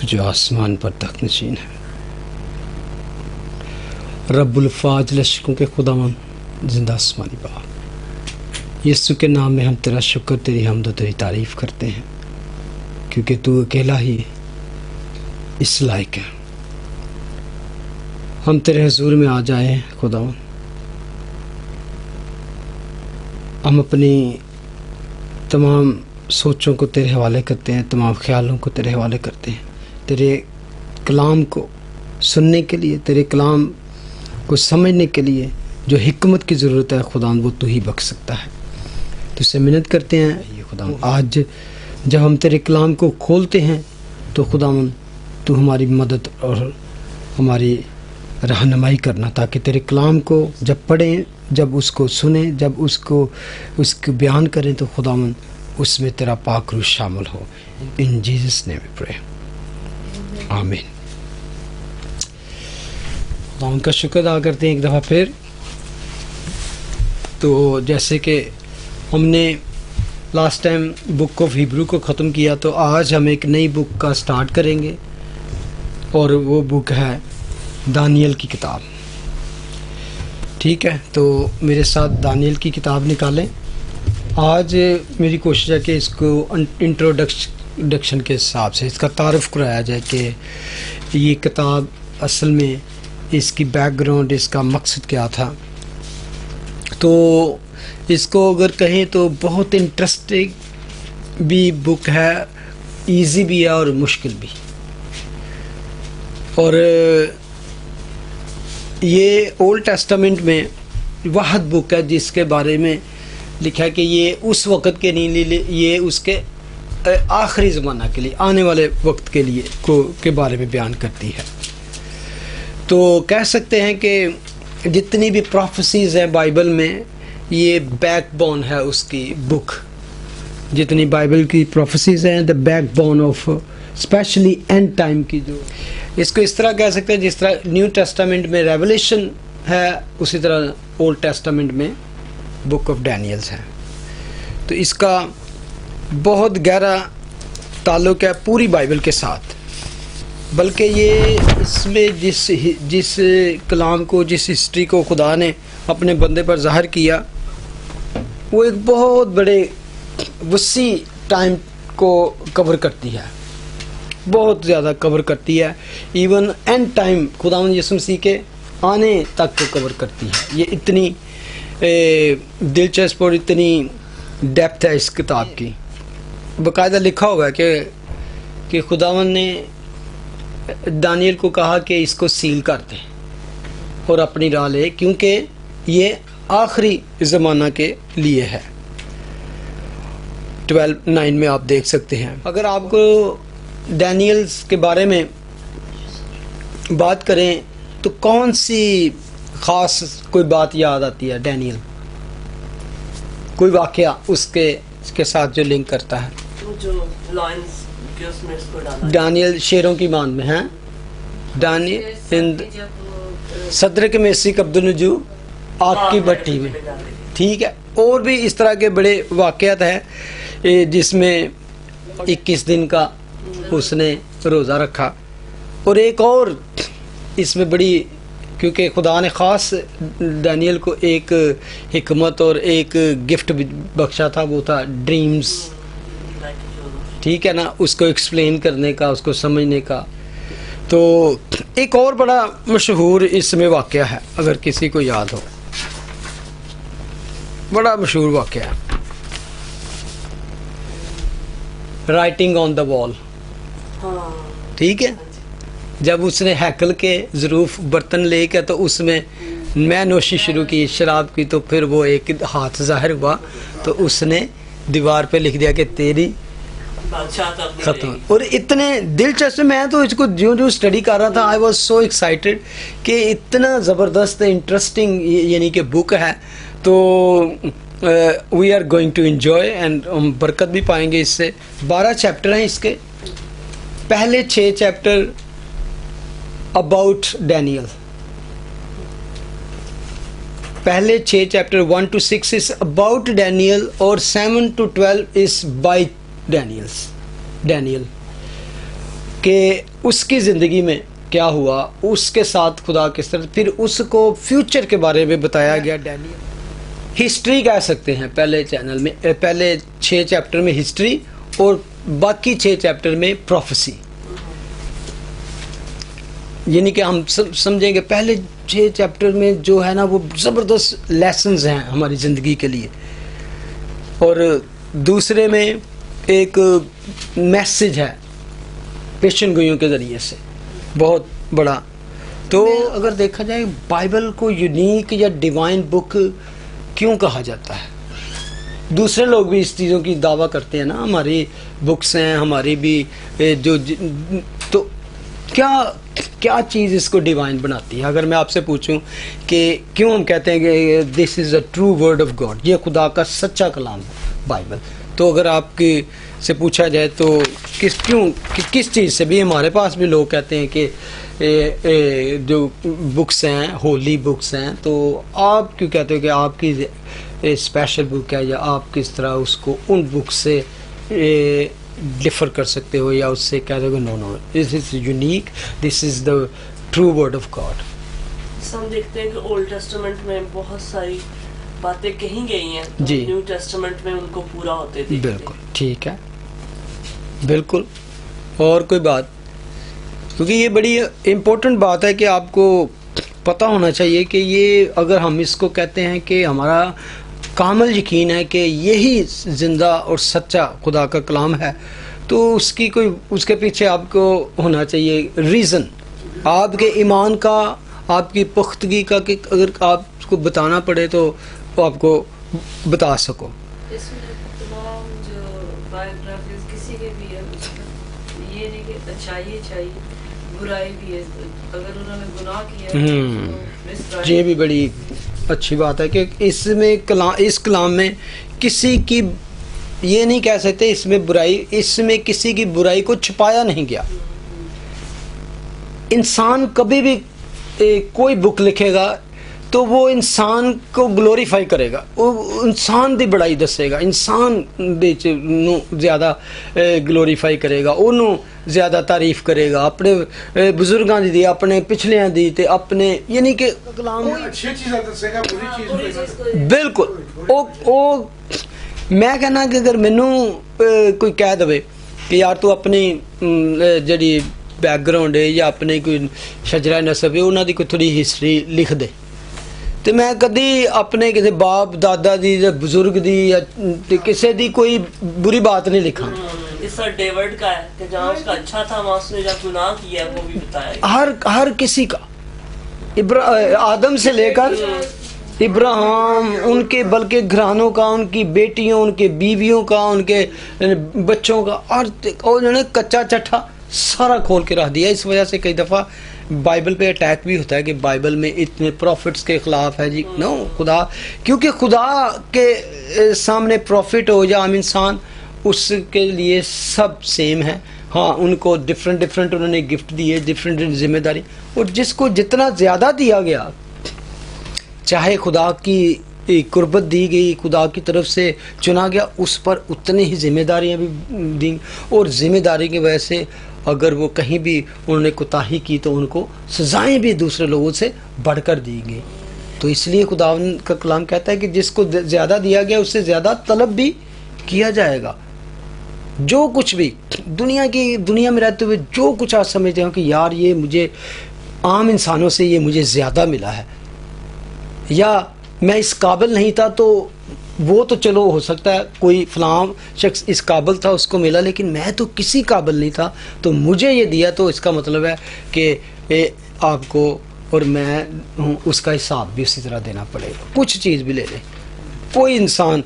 جو آسمان پر تخت نشین ہے، رب الفاظ لشکروں کے خداوند زندہ آسمانی باپ، یسوع کے نام میں ہم تیرا شکر، تیری حمد و تیری تعریف کرتے ہیں، کیونکہ تو اکیلا ہی اس لائق ہے ہم تیرے حضور میں آ جائیں۔ خداوند ہم اپنی تمام سوچوں کو تیرے حوالے کرتے ہیں، تمام خیالوں کو تیرے حوالے کرتے ہیں، تیرے کلام کو سننے کے لیے، تیرے کلام کو سمجھنے کے لیے جو حکمت کی ضرورت ہے خداوند وہ تو ہی بخش سکتا ہے۔ تو اس سے منت کرتے ہیں خداوند، آج جب ہم تیرے کلام کو کھولتے ہیں تو خداوند تو ہماری مدد اور ہماری رہنمائی کرنا، تاکہ تیرے کلام کو جب پڑھیں، جب اس کو سنیں، جب اس کو بیان کریں تو خداوند اس میں تیرا پاک روح شامل ہو۔ ان جیسس نیم وی پرے، آمین۔ خداوند کا شکر ادا کرتے ہیں ایک دفعہ پھر۔ تو جیسے کہ ہم نے last time book of Hebrew کو ختم کیا، تو آج ہم ایک نئی بک کا سٹارٹ کریں گے، اور وہ بک ہے دانیل کی کتاب۔ ٹھیک ہے، تو میرے ساتھ دانیل کی کتاب نکالیں۔ آج میری کوشش ہے کہ اس کو انٹروڈکشن کے حساب سے اس کا تعارف کرایا جائے کہ یہ کتاب اصل میں اس کی بیک گراؤنڈ، اس کا مقصد کیا تھا۔ تو اس کو اگر کہیں تو بہت انٹرسٹنگ بھی بک ہے، ایزی بھی ہے اور مشکل بھی، اور یہ اولڈ ٹیسٹامنٹ میں واحد بک ہے جس کے بارے میں لکھا ہے کہ یہ اس وقت کے نہیں، یہ اس کے آخری زمانہ کے لیے، آنے والے وقت کے لیے کے بارے میں بیان کرتی ہے۔ تو کہہ سکتے ہیں کہ جتنی بھی پروفیسیز ہیں بائبل میں، یہ بیک بون ہے اس کی بک۔ جتنی بائبل کی پروفیسیز ہیں، the backbone of especially end time کی، جو اس کو اس طرح کہہ سکتے ہیں جس طرح نیو ٹیسٹامنٹ میں ریولیشن ہے، اسی طرح اولڈ ٹیسٹامنٹ میں بک آف ڈینیلز ہے۔ تو اس کا بہت گہرا تعلق ہے پوری بائبل کے ساتھ، بلکہ یہ اس میں جس کلام کو، جس ہسٹری کو خدا نے اپنے بندے پر ظاہر کیا، وہ ایک بہت بڑے وسیع ٹائم کو کور کرتی ہے، بہت زیادہ کور کرتی ہے، ایون اینڈ ٹائم خداوند یسوع مسیح کے آنے تک کو کور کرتی ہے۔ یہ اتنی دلچسپ اور اتنی ڈیپتھ ہے اس کتاب کی۔ باقاعدہ لکھا ہوا ہے کہ خداوند نے دانیل کو کہا کہ اس کو سیل کر دے اور اپنی راہ لے، کیونکہ یہ آخری زمانہ کے لیے ہے۔ 12:9 میں آپ دیکھ سکتے ہیں۔ اگر آپ کو ڈینیلز کے بارے میں بات کریں تو کون سی خاص کوئی بات یاد آتی ہے؟ ڈینیل، کوئی واقعہ اس کے ساتھ جو لنک کرتا ہے؟ جو لائنز کے اس میں اس کو ڈالا، ڈانیل شیروں کی مان میں ہیں، ڈانیل صدر کے میسی عبدالنجو آگ کی بھٹی میں۔ ٹھیک ہے، اور بھی اس طرح کے بڑے واقعات ہیں جس میں 21 دن کا اس نے روزہ رکھا، اور ایک اور اس میں بڑی، کیونکہ خدا نے خاص دانیل کو ایک حکمت اور ایک گفٹ بخشا تھا، وہ تھا ڈریمز۔ ٹھیک ہے نا، اس کو ایکسپلین کرنے کا، اس کو سمجھنے کا۔ تو ایک اور بڑا مشہور اس میں واقعہ ہے، اگر کسی کو یاد ہو، بڑا مشہور واقعہ ہے، رائٹنگ آن دا وال۔ ٹھیک ہے، جب اس نے ہیکل کے ظروف برتن لے کے تو اس میں نوشی شروع کی شراب کی، تو پھر وہ ایک ہاتھ ظاہر ہوا تو اس نے دیوار پہ لکھ دیا کہ تیری ختم۔ اور اتنے دلچسپ، میں تو اس کو جو اسٹڈی کر رہا تھا، آئی واز سو ایکسائٹیڈ کہ اتنا زبردست انٹرسٹنگ یعنی کہ بک ہے۔ تو we are going to enjoy and ہم برکت بھی پائیں گے اس سے۔ 12 چیپٹر ہیں اس کے، پہلے 6 چیپٹر اباؤٹ ڈینیل، پہلے 6 chapter 1 to 6 is about Daniel اور 7 to 12 is by ڈینیل، کہ اس کی زندگی میں کیا ہوا، اس کے ساتھ خدا کس طرح، پھر اس کو فیوچر کے بارے میں بتایا گیا. ڈینیل ہسٹری کہہ سکتے ہیں پہلے چینل میں، پہلے 6 چیپٹر میں ہسٹری اور باقی 6 چیپٹر میں پروفیسی. یعنی کہ ہم سمجھیں گے پہلے 6 چیپٹر میں جو ہے نا وہ زبردست لیسنز ہیں ہماری زندگی کے لیے، اور دوسرے میں ایک میسج ہے پیشن گوئیوں کے ذریعے سے بہت بڑا. تو اگر دیکھا جائے بائبل کو یونیک یا ڈیوائن بک کیوں کہا جاتا ہے؟ دوسرے لوگ بھی اس چیزوں کی دعویٰ کرتے ہیں نا، ہماری بکس ہیں، ہماری بھی جو تو کیا چیز اس کو ڈیوائن بناتی ہے؟ اگر میں آپ سے پوچھوں کہ کیوں ہم کہتے ہیں کہ this is a true word of God, یہ خدا کا سچا کلام ہے بائبل، تو اگر آپ کی سے پوچھا جائے تو کس چیز سے بھی؟ ہمارے پاس بھی لوگ کہتے ہیں کہ جو بکس ہیں ہولی بکس ہیں، تو آپ کیوں کہتے ہو کہ آپ کی اسپیشل بک ہے، یا آپ کس طرح اس کو ان بک سے ڈفر کر سکتے ہو، یا اس سے کہہ دو گے no this is unique, this is the true word of God? ہم دیکھتے ہیں کہ اولڈ ٹیسٹمنٹ میں بہت ساری باتیں کہیں گئی ہیں، جی، نیو ٹیسٹمنٹ میں ان کو پورا ہوتے دیکھتے ہیں. بالکل ٹھیک ہے، بالکل. اور کوئی بات؟ کیونکہ یہ بڑی امپورٹنٹ بات ہے کہ آپ کو پتہ ہونا چاہیے کہ یہ اگر ہم اس کو کہتے ہیں کہ ہمارا کامل یقین ہے کہ یہی زندہ اور سچا خدا کا کلام ہے، تو اس کے پیچھے آپ کو ہونا چاہیے ریزن، آپ کے ایمان کا، آپ کی پختگی کا، کہ اگر آپ کو بتانا پڑے تو آپ کو بتا سکو. اس میں تمام جو بایوگرافیز کسی کے بھی ہے، یہ نہیں کہ اچھائی برائی بھی ہے، اگر انہوں نے گناہ کیا ہے. یہ بھی بڑی اچھی بات ہے کہ اس کلام میں کسی کی یہ نہیں کہہ سکتے اس میں کسی کی برائی کو چھپایا نہیں گیا. انسان کبھی بھی کوئی بک لکھے گا تو وہ انسان کو گلوریفائی کرے گا، وہ انسان دی بڑائی دسے گا، انسان دے زیادہ گلوریفائی کرے گا، انہوں زیادہ تعریف کرے گا، اپنے بزرگاں دی، اپنے پچھلیاں دی، تے اپنے، یعنی کہ کلام اچھی چیز دسے گا، بری چیز بالکل. او میں کہنا کہ اگر مینوں کوئی کہہ دے کہ یار تو اپنی جڑی بیک گراؤنڈ ہے یا اپنے کوئی شجرہ نسب ہے انہاں دی کوئی تھوڑی ہسٹری لکھ دے، تو میں کدی اپنے کسی باپ دادا دی یا بزرگ دی یا کسی دی کوئی بری بات نہیں لکھا. اس طرح ڈیوڈ کا ہے کہ جہاں اس کا اچھا تھا وہاں اس نے جب گناہ کیا ہے وہ بھی بتایا گیا. ہر کسی کا، آدم سے لے کر ابراہیم، ان کے بلکہ گھرانوں کا، ان کی بیٹیوں، ان کے بیویوں کا، ان کے بچوں کا، اور انہوں نے کچا چٹھا سارا کھول کے رکھ دیا. اس وجہ سے کئی دفعہ بائبل پہ اٹیک بھی ہوتا ہے کہ بائبل میں اتنے پروفٹس کے خلاف ہے. جی نو، خدا، کیونکہ خدا کے سامنے پروفٹ ہو یا عام انسان، اس کے لیے سب سیم ہے. ہاں، ان کو ڈفرینٹ انہوں نے گفٹ دیے، ڈفرینٹ ذمہ داری، اور جس کو جتنا زیادہ دیا گیا، چاہے خدا کی قربت دی گئی، خدا کی طرف سے چنا گیا، اس پر اتنی ہی ذمہ داریاں بھی دیں، اور ذمہ داری کی وجہ سے اگر وہ کہیں بھی انہوں نے کوتاہی کی تو ان کو سزائیں بھی دوسرے لوگوں سے بڑھ کر دی گئی. تو اس لیے خدا کا کلام کہتا ہے کہ جس کو زیادہ دیا گیا اس سے زیادہ طلب بھی کیا جائے گا. جو کچھ بھی دنیا میں رہتے ہوئے جو کچھ آپ سمجھتے ہو کہ یار یہ مجھے عام انسانوں سے یہ مجھے زیادہ ملا ہے، یا میں اس قابل نہیں تھا، تو وہ تو چلو ہو سکتا ہے کوئی فلاں شخص اس قابل تھا اس کو ملا، لیکن میں تو کسی قابل نہیں تھا تو مجھے یہ دیا، تو اس کا مطلب ہے کہ آپ کو اور میں ہوں، اس کا حساب بھی اسی طرح دینا پڑے گا. کچھ چیز بھی لے لیں، کوئی انسان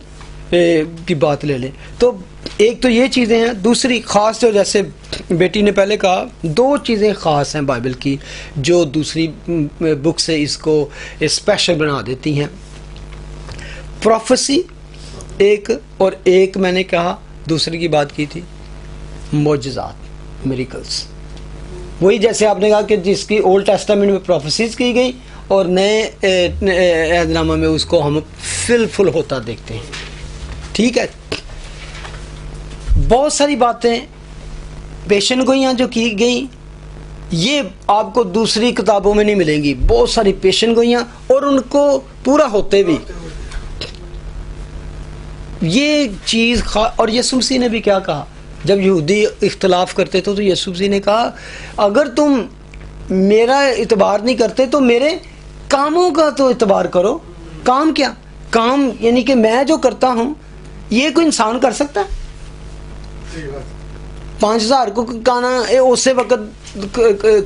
کی بات لے لیں. تو ایک تو یہ چیزیں ہیں. دوسری خاص جو جیسے بیٹی نے پہلے کہا، 2 چیزیں خاص ہیں بائبل کی جو دوسری بک سے اس کو اسپیشل بنا دیتی ہیں. پروفیسی ایک، اور ایک میں نے کہا دوسری کی بات کی تھی معجزات، میریکلز. وہی جیسے آپ نے کہا کہ جس کی اولڈ ٹیسٹامنٹ میں پروفیسیز کی گئی اور نئے عہد نامہ میں اس کو ہم فل ہوتا دیکھتے ہیں. ٹھیک ہے، بہت ساری باتیں پیشن گوئیاں جو کی گئیں یہ آپ کو دوسری کتابوں میں نہیں ملیں گی. بہت ساری پیشن گوئیاں اور ان کو پورا ہوتے بھی. یہ چیز اور یسوع مسیح نے بھی کیا کہا جب یہودی اختلاف کرتے تھے تو یسوع مسیح نے کہا اگر تم میرا اعتبار نہیں کرتے تو میرے کاموں کا تو اعتبار کرو. کام کیا؟ کام یعنی کہ میں جو کرتا ہوں یہ کوئی انسان کر سکتا ہے؟ 5000 کو کھانا اسی وقت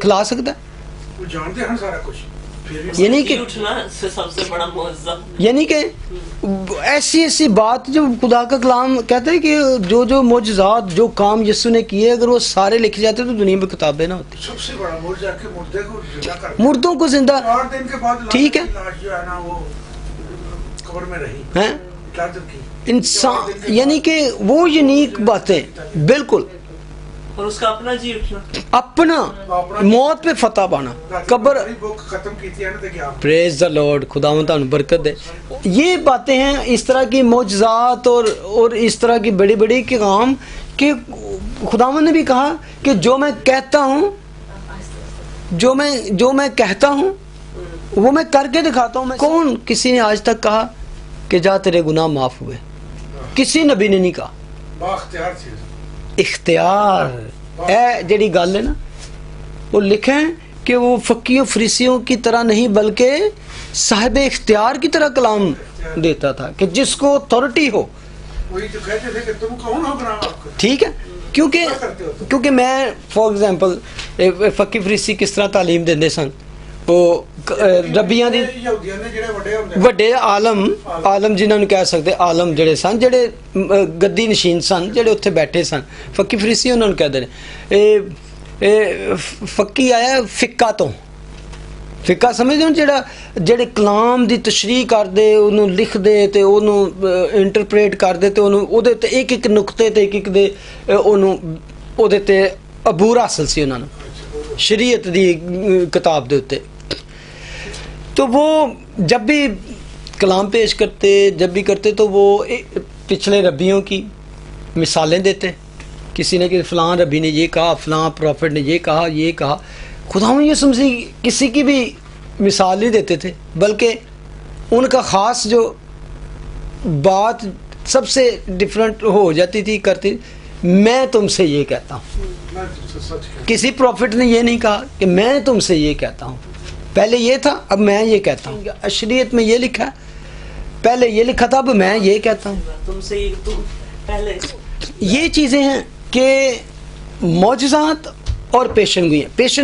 کھلا سکتا ہے؟ وہ جانتے ہیں سارا کچھ. یعنی کہ سب سے بڑا معجزہ یعنی کہ ایسی بات جو خدا کا کلام کہتا ہے کہ جو معجزات جو کام یسوع نے کیے اگر وہ سارے لکھے جاتے تو دنیا میں کتابیں نہ ہوتی. سب سے بڑا معجزہ کہ مردے کو زندہ کر مردوں کو زندہ 4 دن کے بعد ٹھیک ہے لاش جو ہے نا وہ قبر میں رہی ہیں 4 دن کی انسان یعنی کہ وہ یونیک باتیں بالکل. اور اس کا اپنا جی اٹھنا اپنا موت پہ فتح پانا قبر ختم کی تھی نا کہ آپ پریز دا لارڈ خداوند تانوں برکت دے. یہ باتیں ہیں اس طرح کی معجزات اور اس طرح کی بڑی بڑی کام کہ خداوند نے بھی کہا کہ جو میں کہتا ہوں جو میں کہتا ہوں وہ میں کر کے دکھاتا ہوں. کون کسی نے آج تک کہا کہ جا تیرے گناہ معاف ہوئے؟ کسی نبی نے نہیں کہا. بااختیار چیز اختیار اے جڑی گل ہے نا وہ لکھیں کہ وہ فقی و فریسیوں کی طرح نہیں بلکہ صاحب اختیار کی طرح کلام دیتا تھا کہ جس کو اتھارٹی ہو. وہی تو کہتے تھے کہ تم کون ہو گناہ معاف کرنے. ٹھیک ہے کیونکہ میں فار ایگزامپل فقی فریسی کس طرح تعلیم دیندے سن وہ ربیاں دی وڈے عالم جنہاں نوں کہہ سکتے عالم جڑے سن جڑے گدی نشین سن جڑے اتنے بیٹھے سن فقی فریسی انہوں نے کہتے ہیں. فقی آیا فقہ تو فقہ سمجھتے ہیں جڑے کلام دی تشریح کر دے انہوں لکھ دے تے انہوں انٹرپریٹ کر دے تے انہوں او دے تے ایک نقطے تے ایک دے انہوں او دے تے عبور حاصل سی انہوں نے شریعت دی کتاب دے تے. تو وہ جب بھی کلام پیش کرتے جب بھی کرتے تو وہ پچھلے ربیوں کی مثالیں دیتے. کسی نے کہ فلاں ربی نے یہ کہا فلاں پروفٹ نے یہ کہا. خداوند یسوع مسیح کسی کی بھی مثال نہیں دیتے تھے بلکہ ان کا خاص جو بات سب سے ڈفرینٹ ہو جاتی تھی کرتی میں تم سے یہ کہتا ہوں. کسی پروفٹ نے یہ نہیں کہا کہ میں تم سے یہ کہتا ہوں. پہلے یہ تھا اب میں یہ کہتا ہوں. شریعت میں یہ لکھا ہے پہلے یہ لکھا تھا اب میں یہ کہتا ہوں. تم سے پہلے یہ چیزیں ہیں کہ معجزات اور پیشن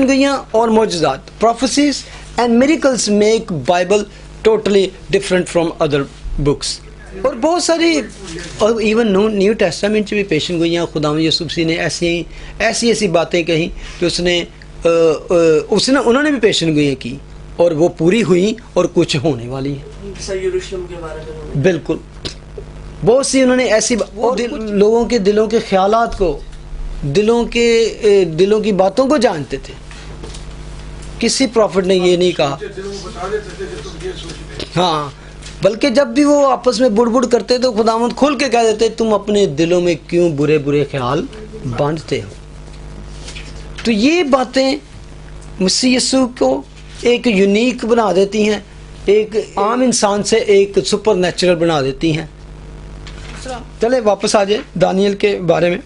گوئیاں اور معجزات prophecies and miracles make Bible totally different from other books. اور بہت ساری اور ایون نیو ٹیسٹامنٹ میں پیشن گوئیاں خداوند یسوع مسیح نے ایسی باتیں کہیں کہ انہوں نے بھی پیشن گوئیاں کی اور وہ پوری ہوئیں اور کچھ ہونے والی ہیں. یروشلم کے بارے میں بالکل بہت سی انہوں نے ایسی لوگوں کے دلوں کے خیالات کو دلوں کی باتوں کو جانتے تھے. کسی پروفٹ نے یہ نہیں کہا ہاں بلکہ جب بھی وہ آپس میں بڑ کرتے تو خداوند کھل کے کہہ دیتے تم اپنے دلوں میں کیوں برے خیال باندھتے ہو. تو یہ باتیں مسیح یسوع کو ایک یونیک بنا دیتی ہیں ایک عام انسان سے ایک سپر نیچرل بنا دیتی ہیں. چلے واپس آ جائے دانیل کے بارے میں.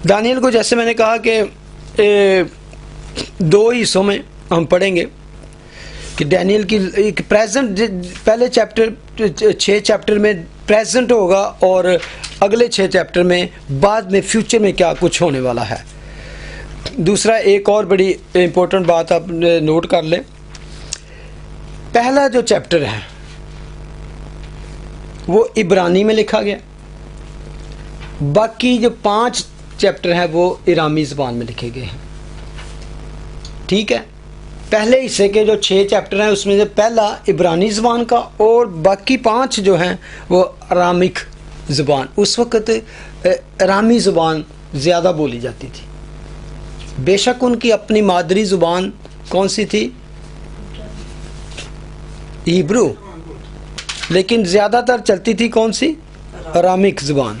دانیل کو جیسے میں نے کہا کہ 2 حصوں میں ہم پڑھیں گے کہ ڈینیل کی ایک پریزنٹ پہلے 6 چیپٹر میں پریزنٹ ہوگا اور اگلے 6 چیپٹر میں بعد میں فیوچر میں کیا کچھ ہونے والا ہے. دوسرا ایک اور بڑی امپورٹنٹ بات آپ نوٹ کر لیں. پہلا جو چیپٹر ہے وہ عبرانی میں لکھا گیا. باقی جو 5 چیپٹر ہیں وہ ارامی زبان میں لکھے گئے ہیں. ٹھیک ہے. پہلے حصے کے جو 6 چیپٹر ہیں اس میں سے پہلا عبرانی زبان کا اور باقی 5 جو ہیں وہ ارامک زبان. اس وقت ارامی زبان زیادہ بولی جاتی تھی. بے شک ان کی اپنی مادری زبان کون سی تھی؟ ہیبرو. لیکن زیادہ تر چلتی تھی کون سی؟ ارامک زبان.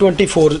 24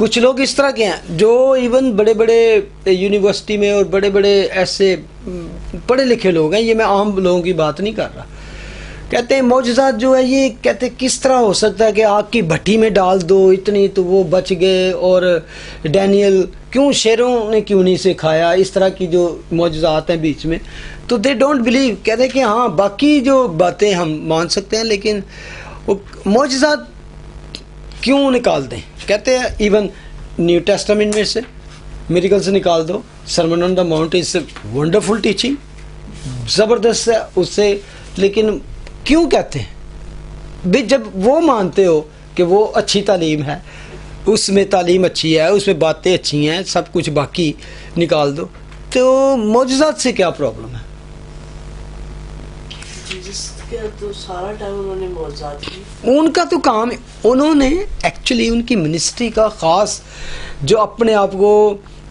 کچھ لوگ اس طرح کے ہیں جو ایون بڑے بڑے یونیورسٹی میں اور بڑے بڑے ایسے پڑھے لکھے لوگ ہیں، یہ میں عام لوگوں کی بات نہیں کر رہا، کہتے ہیں معجزات جو ہے یہ کہتے ہیں کس طرح ہو سکتا ہے کہ آگ کی بھٹی میں ڈال دو اتنی تو وہ بچ گئے، اور ڈینیل کیوں شیروں نے کیوں نہیں سکھایا، اس طرح کی جو معجزات ہیں بیچ میں، تو دے ڈونٹ بلیو، کہتے ہیں کہ ہاں باقی جو باتیں ہم مان سکتے ہیں لیکن وہ معجزات کیوں نکال دیں. کہتے ہیں ایون نیو ٹیسٹامنٹ میں سے میریکل سے نکال دو. Sermon on the Mount is wonderful teaching, زبردست ہے اس سے، لیکن کیوں کہتے ہیں بھی جب وہ مانتے ہو کہ وہ اچھی تعلیم ہے، اس میں تعلیم اچھی ہے، اس میں باتیں اچھی ہیں، سب کچھ باقی نکال دو، تو معجزات سے کیا پرابلم ہے؟ جس کے تو سارا ٹائم انہوں نے معجزات کی. ان کا تو کام ہے، انہوں نے ایکچولی ان کی منسٹری کا خاص جو اپنے آپ کو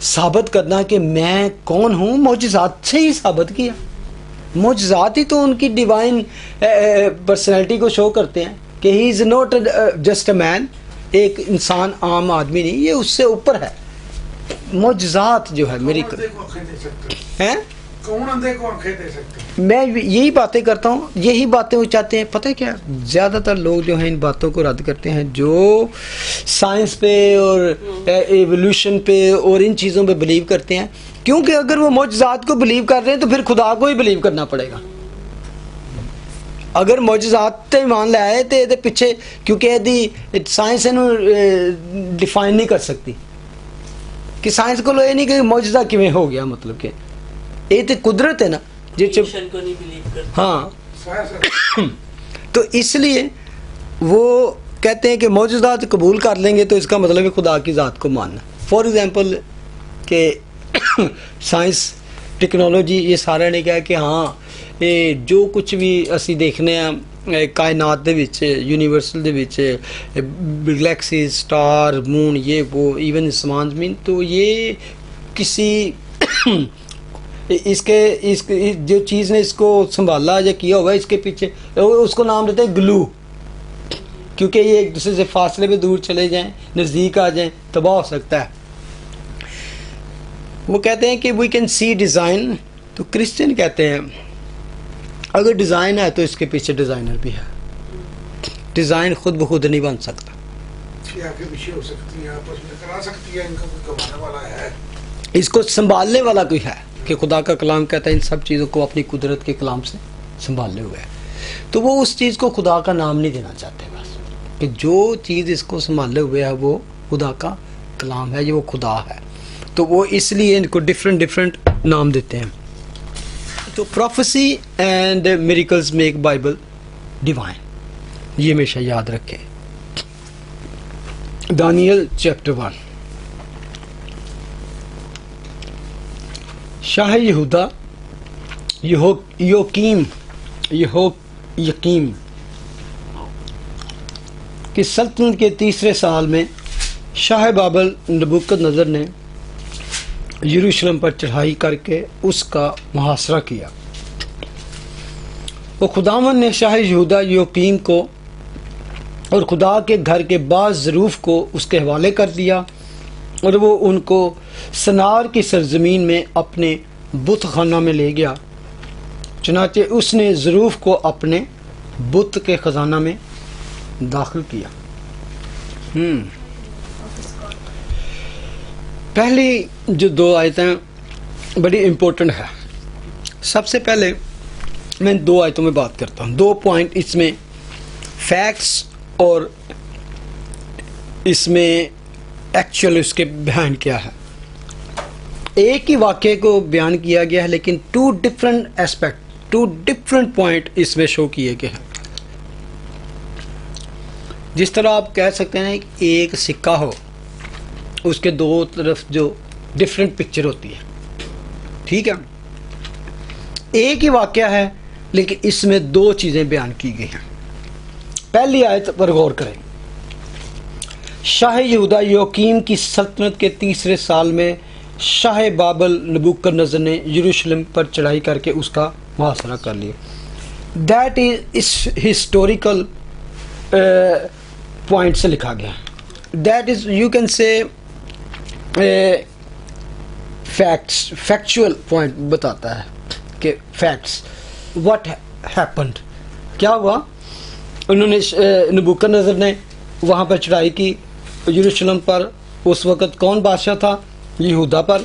ثابت کرنا کہ میں کون ہوں، معجزات سے ہی ثابت کیا. معجزات ہی تو ان کی ڈیوائن پرسنالٹی کو شو کرتے ہیں کہ ہی از ناٹ جسٹ اے مین، ایک انسان عام آدمی نہیں، یہ اس سے اوپر ہے. معجزات جو ہے میری ہیں، کون اندھے کو آنکھیں دے سکتے؟ میں یہی باتیں کرتا ہوں، یہی باتیں وہ چاہتے ہیں. پتہ ہے کیا، زیادہ تر لوگ جو ہیں ان باتوں کو رد کرتے ہیں جو سائنس پہ اور ایولیوشن پہ اور ان چیزوں پہ بلیو کرتے ہیں، کیونکہ اگر وہ معجزات کو بلیو کر رہے ہیں تو پھر خدا کو ہی بلیو کرنا پڑے گا. اگر معجزات تے ایمان لے آئے تو یہ پیچھے، کیونکہ سائنس ڈیفائن نہیں کر سکتی کہ سائنس کو یہ نہیں کہ معجزہ کیویں ہو گیا، مطلب کہ یہ تو قدرت ہے نا ایولیوشن کو نہیں بلیو کرتے. ہاں تو اس لیے وہ کہتے ہیں کہ معجزات قبول کر لیں گے تو اس کا مطلب ہے خدا کی ذات کو ماننا. فار ایگزامپل کہ سائنس ٹیکنالوجی یہ سارے نے کہا کہ ہاں یہ جو کچھ بھی اسی دیکھنے ہیں کائنات دے وچ، یونیورسل دے وچ، گلیکسیز، سٹار، مون، یہ وہ، ایون اسمان زمین، تو یہ کسی اس جو چیز نے اس کو سنبھالا یا کیا ہوگا، اس کے پیچھے اس کو نام دیتے ہیں گلو، کیونکہ یہ ایک دوسرے سے فاصلے پہ دور چلے جائیں، نزدیک آ جائیں، تباہ ہو سکتا ہے. وہ کہتے ہیں کہ وی کین سی ڈیزائن. تو کرسچن کہتے ہیں اگر ڈیزائن ہے تو اس کے پیچھے ڈیزائنر بھی ہے. ڈیزائن خود بخود نہیں بن سکتا، آگے پیچھے ہو سکتی ہے، آپس میں کرا سکتی ہے، ان کا کوئی کمانے والا ہے، اس کو سنبھالنے والا کوئی ہے. کہ خدا کا کلام کہتا ہے ان سب چیزوں کو اپنی قدرت کے کلام سے سنبھالے ہوئے ہے. تو وہ اس چیز کو خدا کا نام نہیں دینا چاہتے، بس کہ جو چیز اس کو سنبھالے ہوئے ہے وہ خدا کا کلام ہے، یہ وہ خدا ہے. تو وہ اس لیے ان کو ڈفرینٹ نام دیتے ہیں. تو prophecy and miracles make Bible divine, یہ ہمیشہ یاد رکھیں. دانیل چیپٹر 1. شاہ یہودا یقیم کی سلطنت کے 3 سال میں شاہ بابل نبوکد نظر نے یروشلم پر چڑھائی کر کے اس کا محاصرہ کیا. وہ خداوند نے شاہ یہودا یقیم کو اور خدا کے گھر کے بعض ظروف کو اس کے حوالے کر دیا، اور وہ ان کو سنار کی سرزمین میں اپنے بت خانہ میں لے گیا. چنانچہ اس نے ظروف کو اپنے بت کے خزانہ میں داخل کیا. پہلی جو 2 آیتیں بڑی امپورٹنٹ ہے. سب سے پہلے میں 2 آیتوں میں بات کرتا ہوں. 2 پوائنٹ اس میں فیکٹس اور اس میں ایکچوئل اس کے بیان کیا ہے. ایک ہی واقعے کو بیان کیا گیا ہے لیکن 2 ڈفرنٹ ایسپیکٹ، 2 ڈفرنٹ پوائنٹ اس میں شو کیے گئے ہیں. جس طرح آپ کہہ سکتے ہیں کہ ایک سکہ ہو، اس کے 2 طرف جو ڈفرنٹ پکچر ہوتی ہے، ٹھیک ہے، ایک ہی واقعہ ہے لیکن اس میں 2 چیزیں بیان کی گئی ہیں. پہلی آیت پر غور کریں. شاہ یہودا یقیم کی سلطنت کے 3 سال میں شاہ بابل نبوکد نظر نے یروشلم پر چڑھائی کر کے اس کا محاصرہ کر لیا. دیٹ از ہسٹوریکل پوائنٹ سے لکھا گیا. That is you can say factual point بتاتا ہے کہ فیکٹس واٹ ہیپنڈ، کیا ہوا. انہوں نے نبوکدنضر نے وہاں پر چڑھائی کی یروشلم پر. اس وقت کون بادشاہ تھا؟ یہودا پر.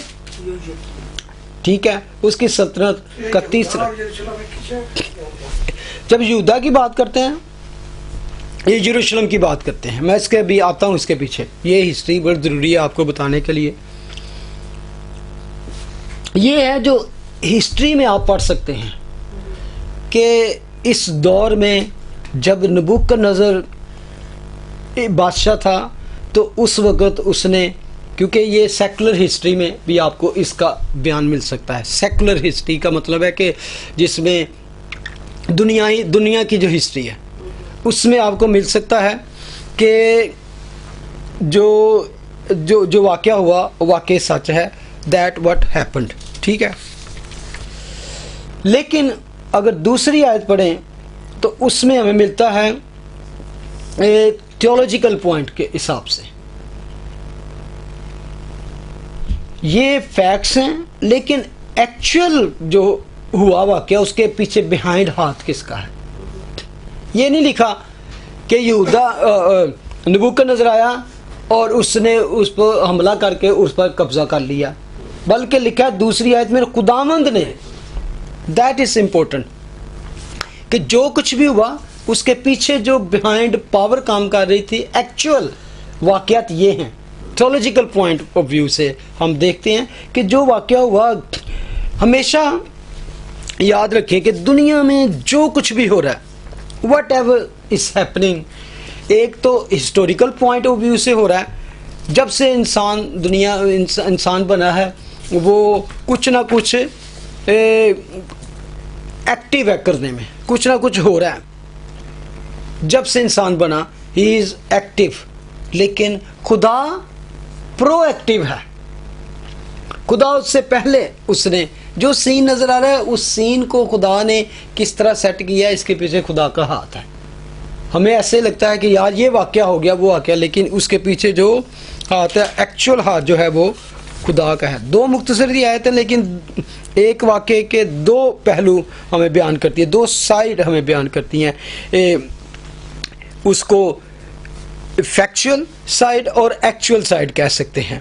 ٹھیک ہے، اس کی سلطنت کا تیسرا. جب یہودا کی بات کرتے ہیں، یہ یروشلم کی بات کرتے ہیں. میں اس کے بھی آتا ہوں اس کے پیچھے. یہ ہسٹری بڑی ضروری ہے آپ کو بتانے کے لیے. یہ ہے جو ہسٹری میں آپ پڑھ سکتے ہیں کہ اس دور میں جب نبوکدنضر بادشاہ تھا تو اس وقت اس نے، کیونکہ یہ سیکولر ہسٹری میں بھی آپ کو اس کا بیان مل سکتا ہے. سیکولر ہسٹری کا مطلب ہے کہ جس میں دنیا کی جو ہسٹری ہے اس میں آپ کو مل سکتا ہے کہ جو واقعہ ہوا واقع سچ ہے. That what happened. ٹھیک ہے، لیکن اگر دوسری آیت پڑھیں تو اس میں ہمیں ملتا ہے تھیولوجیکل پوائنٹ کے حساب سے. یہ فیکٹس ہیں لیکن ایکچوئل جو ہوا واقعہ اس کے پیچھے بیہائنڈ ہاتھ کس کا ہے. یہ نہیں لکھا کہ یہودا نبوکدنضر آیا اور اس نے اس پر حملہ کر کے اس پر قبضہ کر لیا، بلکہ لکھا دوسری آیت میں خداوند نے. دیٹ از امپورٹنٹ کہ جو کچھ بھی ہوا اس کے پیچھے جو بیہائنڈ پاور کام کر رہی تھی، ایکچوئل واقعات یہ ہیں. تھیولوجیکل پوائنٹ آف ویو سے ہم دیکھتے ہیں کہ جو واقعہ ہوا، ہمیشہ یاد رکھیں کہ دنیا میں جو کچھ بھی ہو رہا ہے، واٹ ایور از ہیپننگ، ایک تو ہسٹوریکل پوائنٹ آف ویو سے ہو رہا ہے. جب سے انسان بنا ہے وہ کچھ نہ کچھ ایکٹیو ہے، کرنے میں کچھ نہ کچھ ہو رہا ہے. جب سے انسان بنا ہی از ایکٹیو، لیکن خدا پرو ایکٹیو ہے. خدا اس سے پہلے اس نے جو سین نظر آ رہا ہے اس سین کو خدا نے کس طرح سیٹ کیا، اس کے پیچھے خدا کا ہاتھ ہے. ہمیں ایسے لگتا ہے کہ یار یہ واقعہ ہو گیا وہ واقعہ، لیکن اس کے پیچھے جو ہاتھ ہے، ایکچوئل ہاتھ جو ہے وہ خدا کا ہے. دو مختصر دی آیتیں لیکن ایک واقعے کے دو پہلو ہمیں بیان کرتی ہے، دو سائیڈ ہمیں بیان کرتی ہیں. اس کو فیکچوئل سائیڈ اور ایکچوئل سائیڈ کہہ سکتے ہیں.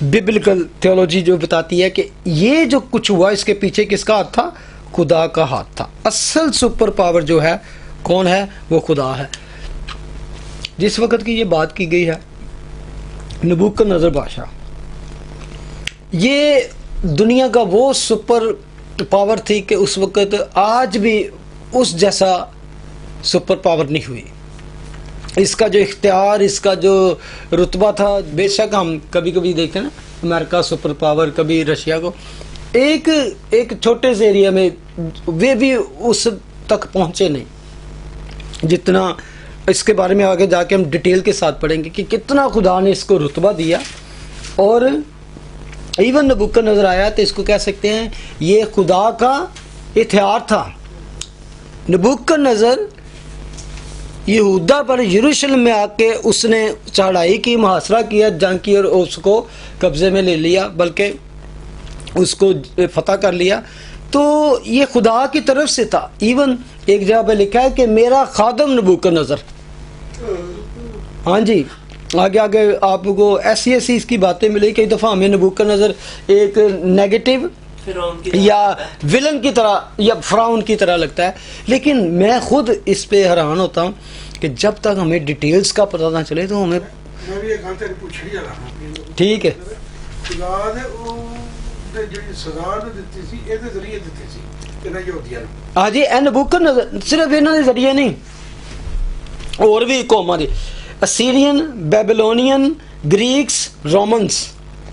ببلکل تھیولوجی جو بتاتی ہے کہ یہ جو کچھ ہوا اس کے پیچھے کس کا ہاتھ تھا؟ خدا کا ہاتھ تھا. اصل سپر پاور جو ہے کون ہے؟ وہ خدا ہے. جس وقت کی یہ بات کی گئی ہے نبوکدنضر بادشاہ، یہ دنیا کا وہ سپر پاور تھی کہ اس وقت آج بھی اس جیسا سپر پاور نہیں ہوئی. اس کا جو اختیار، اس کا جو رتبہ تھا، بے شک ہم کبھی کبھی دیکھتے ہیں نا امریکہ سپر پاور، کبھی رشیا کو، ایک چھوٹے سے ایریا میں وہ بھی اس تک پہنچے نہیں جتنا. اس کے بارے میں آگے جا کے ہم ڈیٹیل کے ساتھ پڑھیں گے کہ کتنا خدا نے اس کو رتبہ دیا. اور ایون نبوکدنضر آیا تو اس کو کہہ سکتے ہیں یہ خدا کا اتحاد تھا. نبوکدنضر یہودا پر یروشلم میں آ کے اس نے چڑھائی کی، محاصرہ کیا، جنگ کی اور اس کو قبضے میں لے لیا، بلکہ اس کو فتح کر لیا. تو یہ خدا کی طرف سے تھا. ایون ایک جگہ پہ لکھا ہے کہ میرا خادم نبوکدنضر. ہاں جی، آگے آپ کو ایسی اس کی باتیں ملی. کئی دفعہ ہمیں نبوکدنضر ایک نیگیٹو یا ولن کی طرح یا فرعون کی طرح لگتا ہے، لیکن میں خود اس پہ حیران ہوتا ہوں کہ جب تک ہمیں ڈیٹیلز کا پتہ نہ چلے تو ہمیں. میں بھی ایک گل تیری پوچھ رہی ہوں. ٹھیک ہے. خدا نے وہ جو سزا دیتی سی اے دے ذریعے دیتی سی انہاں یہودیاں نوں. ہاں جی، اے نبوکدنضر صرف انہاں دے ذریعے نہیں، اور بھی قوماں دے، اسیرین، بیبلونین، گریکس، رومنس،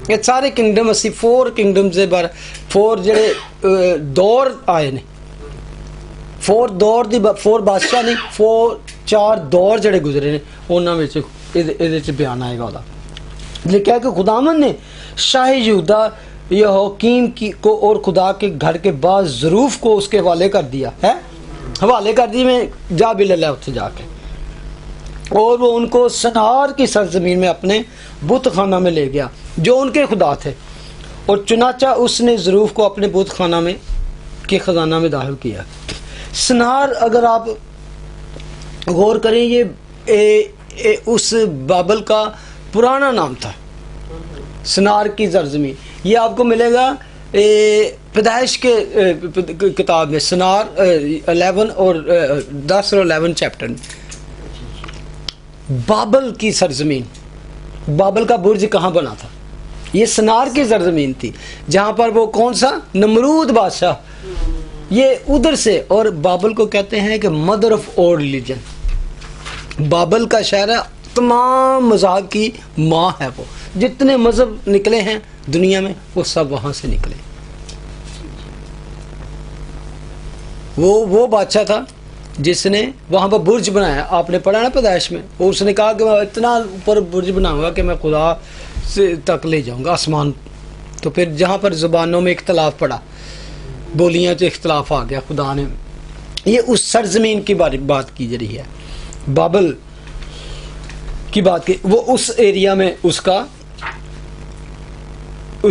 یہ سارے کنگڈم، اسی 4 کنگڈم سے 4 جڑے دور آئے نے، 4 دور دی 4 بادشاہ نہیں، 4 دور جڑے گزرے نے، انہاں وچ ادھے چ بیان آئے گا. اودا لکھا ہے کہ خداوند نے شاہ یہودا یہوکیم کو اور خدا کے گھر کے بعض ظروف کو اس کے حوالے کر دیا ہے. حوالے کر دی، میں جا بھی لے لیا اتنے جا کے. اور وہ ان کو سنار کی سرزمین میں اپنے بت خانہ میں لے گیا جو ان کے خدا تھے، اور چنانچہ اس نے ظروف کو اپنے بت خانہ میں کے خزانہ میں داخل کیا۔ سنار اگر آپ غور کریں یہ اس بابل کا پرانا نام تھا، سنار کی سرزمین۔ یہ آپ کو ملے گا پیدائش کے کتاب میں، سنار 11 اور 10 اور 11 چیپٹر میں۔ بابل کی سرزمین، بابل کا برج کہاں بنا تھا؟ یہ سنار کی سرزمین تھی، جہاں پر وہ کون سا نمرود بادشاہ، یہ ادھر سے۔ اور بابل کو کہتے ہیں کہ مدر آف آل ریلیجن، بابل کا شہر ہے، تمام مذاہب کی ماں ہے۔ وہ جتنے مذہب نکلے ہیں دنیا میں وہ سب وہاں سے نکلے۔ وہ بادشاہ تھا جس نے وہاں پر برج بنایا، آپ نے پڑھا نا پیدائش میں، اس نے کہا کہ میں اتنا اوپر برج بناؤں گا کہ میں خدا سے تک لے جاؤں گا آسمان۔ تو پھر جہاں پر زبانوں میں اختلاف پڑا، بولیاں جو اختلاف آ گیا، خدا نے یہ اس سرزمین کی بات کی جا رہی ہے، بابل کی بات کی۔ وہ اس ایریا میں اس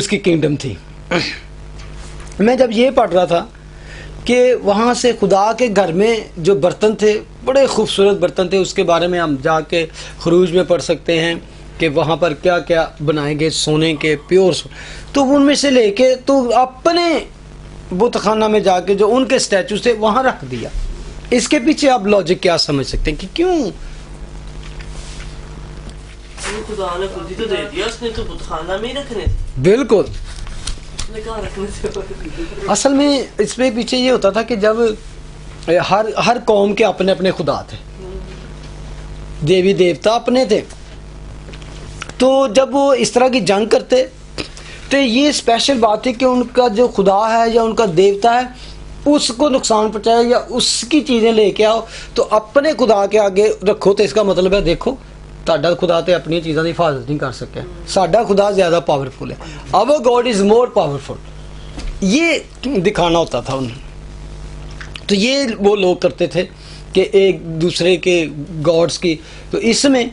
کی کنگڈم تھی۔ میں جب یہ پڑھ رہا تھا کہ وہاں سے خدا کے گھر میں جو برتن تھے، بڑے خوبصورت برتن تھے، اس کے بارے میں ہم جا کے خروج میں پڑھ سکتے ہیں کہ وہاں پر کیا کیا بنائے گئے، سونے کے پیور تو ان میں سے لے کے تو اپنے بت خانہ میں جا کے جو ان کے اسٹیچوز تھے وہاں رکھ دیا۔ اس کے پیچھے آپ لاجک کیا سمجھ سکتے ہیں کہ کیوں؟ خدا نے خود ہی تو دے دیا، اس نے تو بت خانہ میں ہی رکھنے تھے۔ بالکل، اس نے کہاں رکھنے تھے؟ اصل میں اس میں پیچھے یہ ہوتا تھا کہ جب ہر قوم کے اپنے اپنے خدا تھے، دیوی دیوتا اپنے تھے، تو جب وہ اس طرح کی جنگ کرتے تو یہ اسپیشل بات ہے کہ ان کا جو خدا ہے یا ان کا دیوتا ہے اس کو نقصان پہنچائے یا اس کی چیزیں لے کے آؤ تو اپنے خدا کے آگے رکھو، تو اس کا مطلب ہے دیکھو تہاڈا خدا تے اپنی چیزوں کی حفاظت نہیں کر سکے، ساڈا خدا زیادہ پاورفل ہے، our God is more powerful، یہ دکھانا ہوتا تھا انہیں۔ تو یہ وہ لوگ کرتے تھے کہ ایک دوسرے کے گاڈس کی، تو اس میں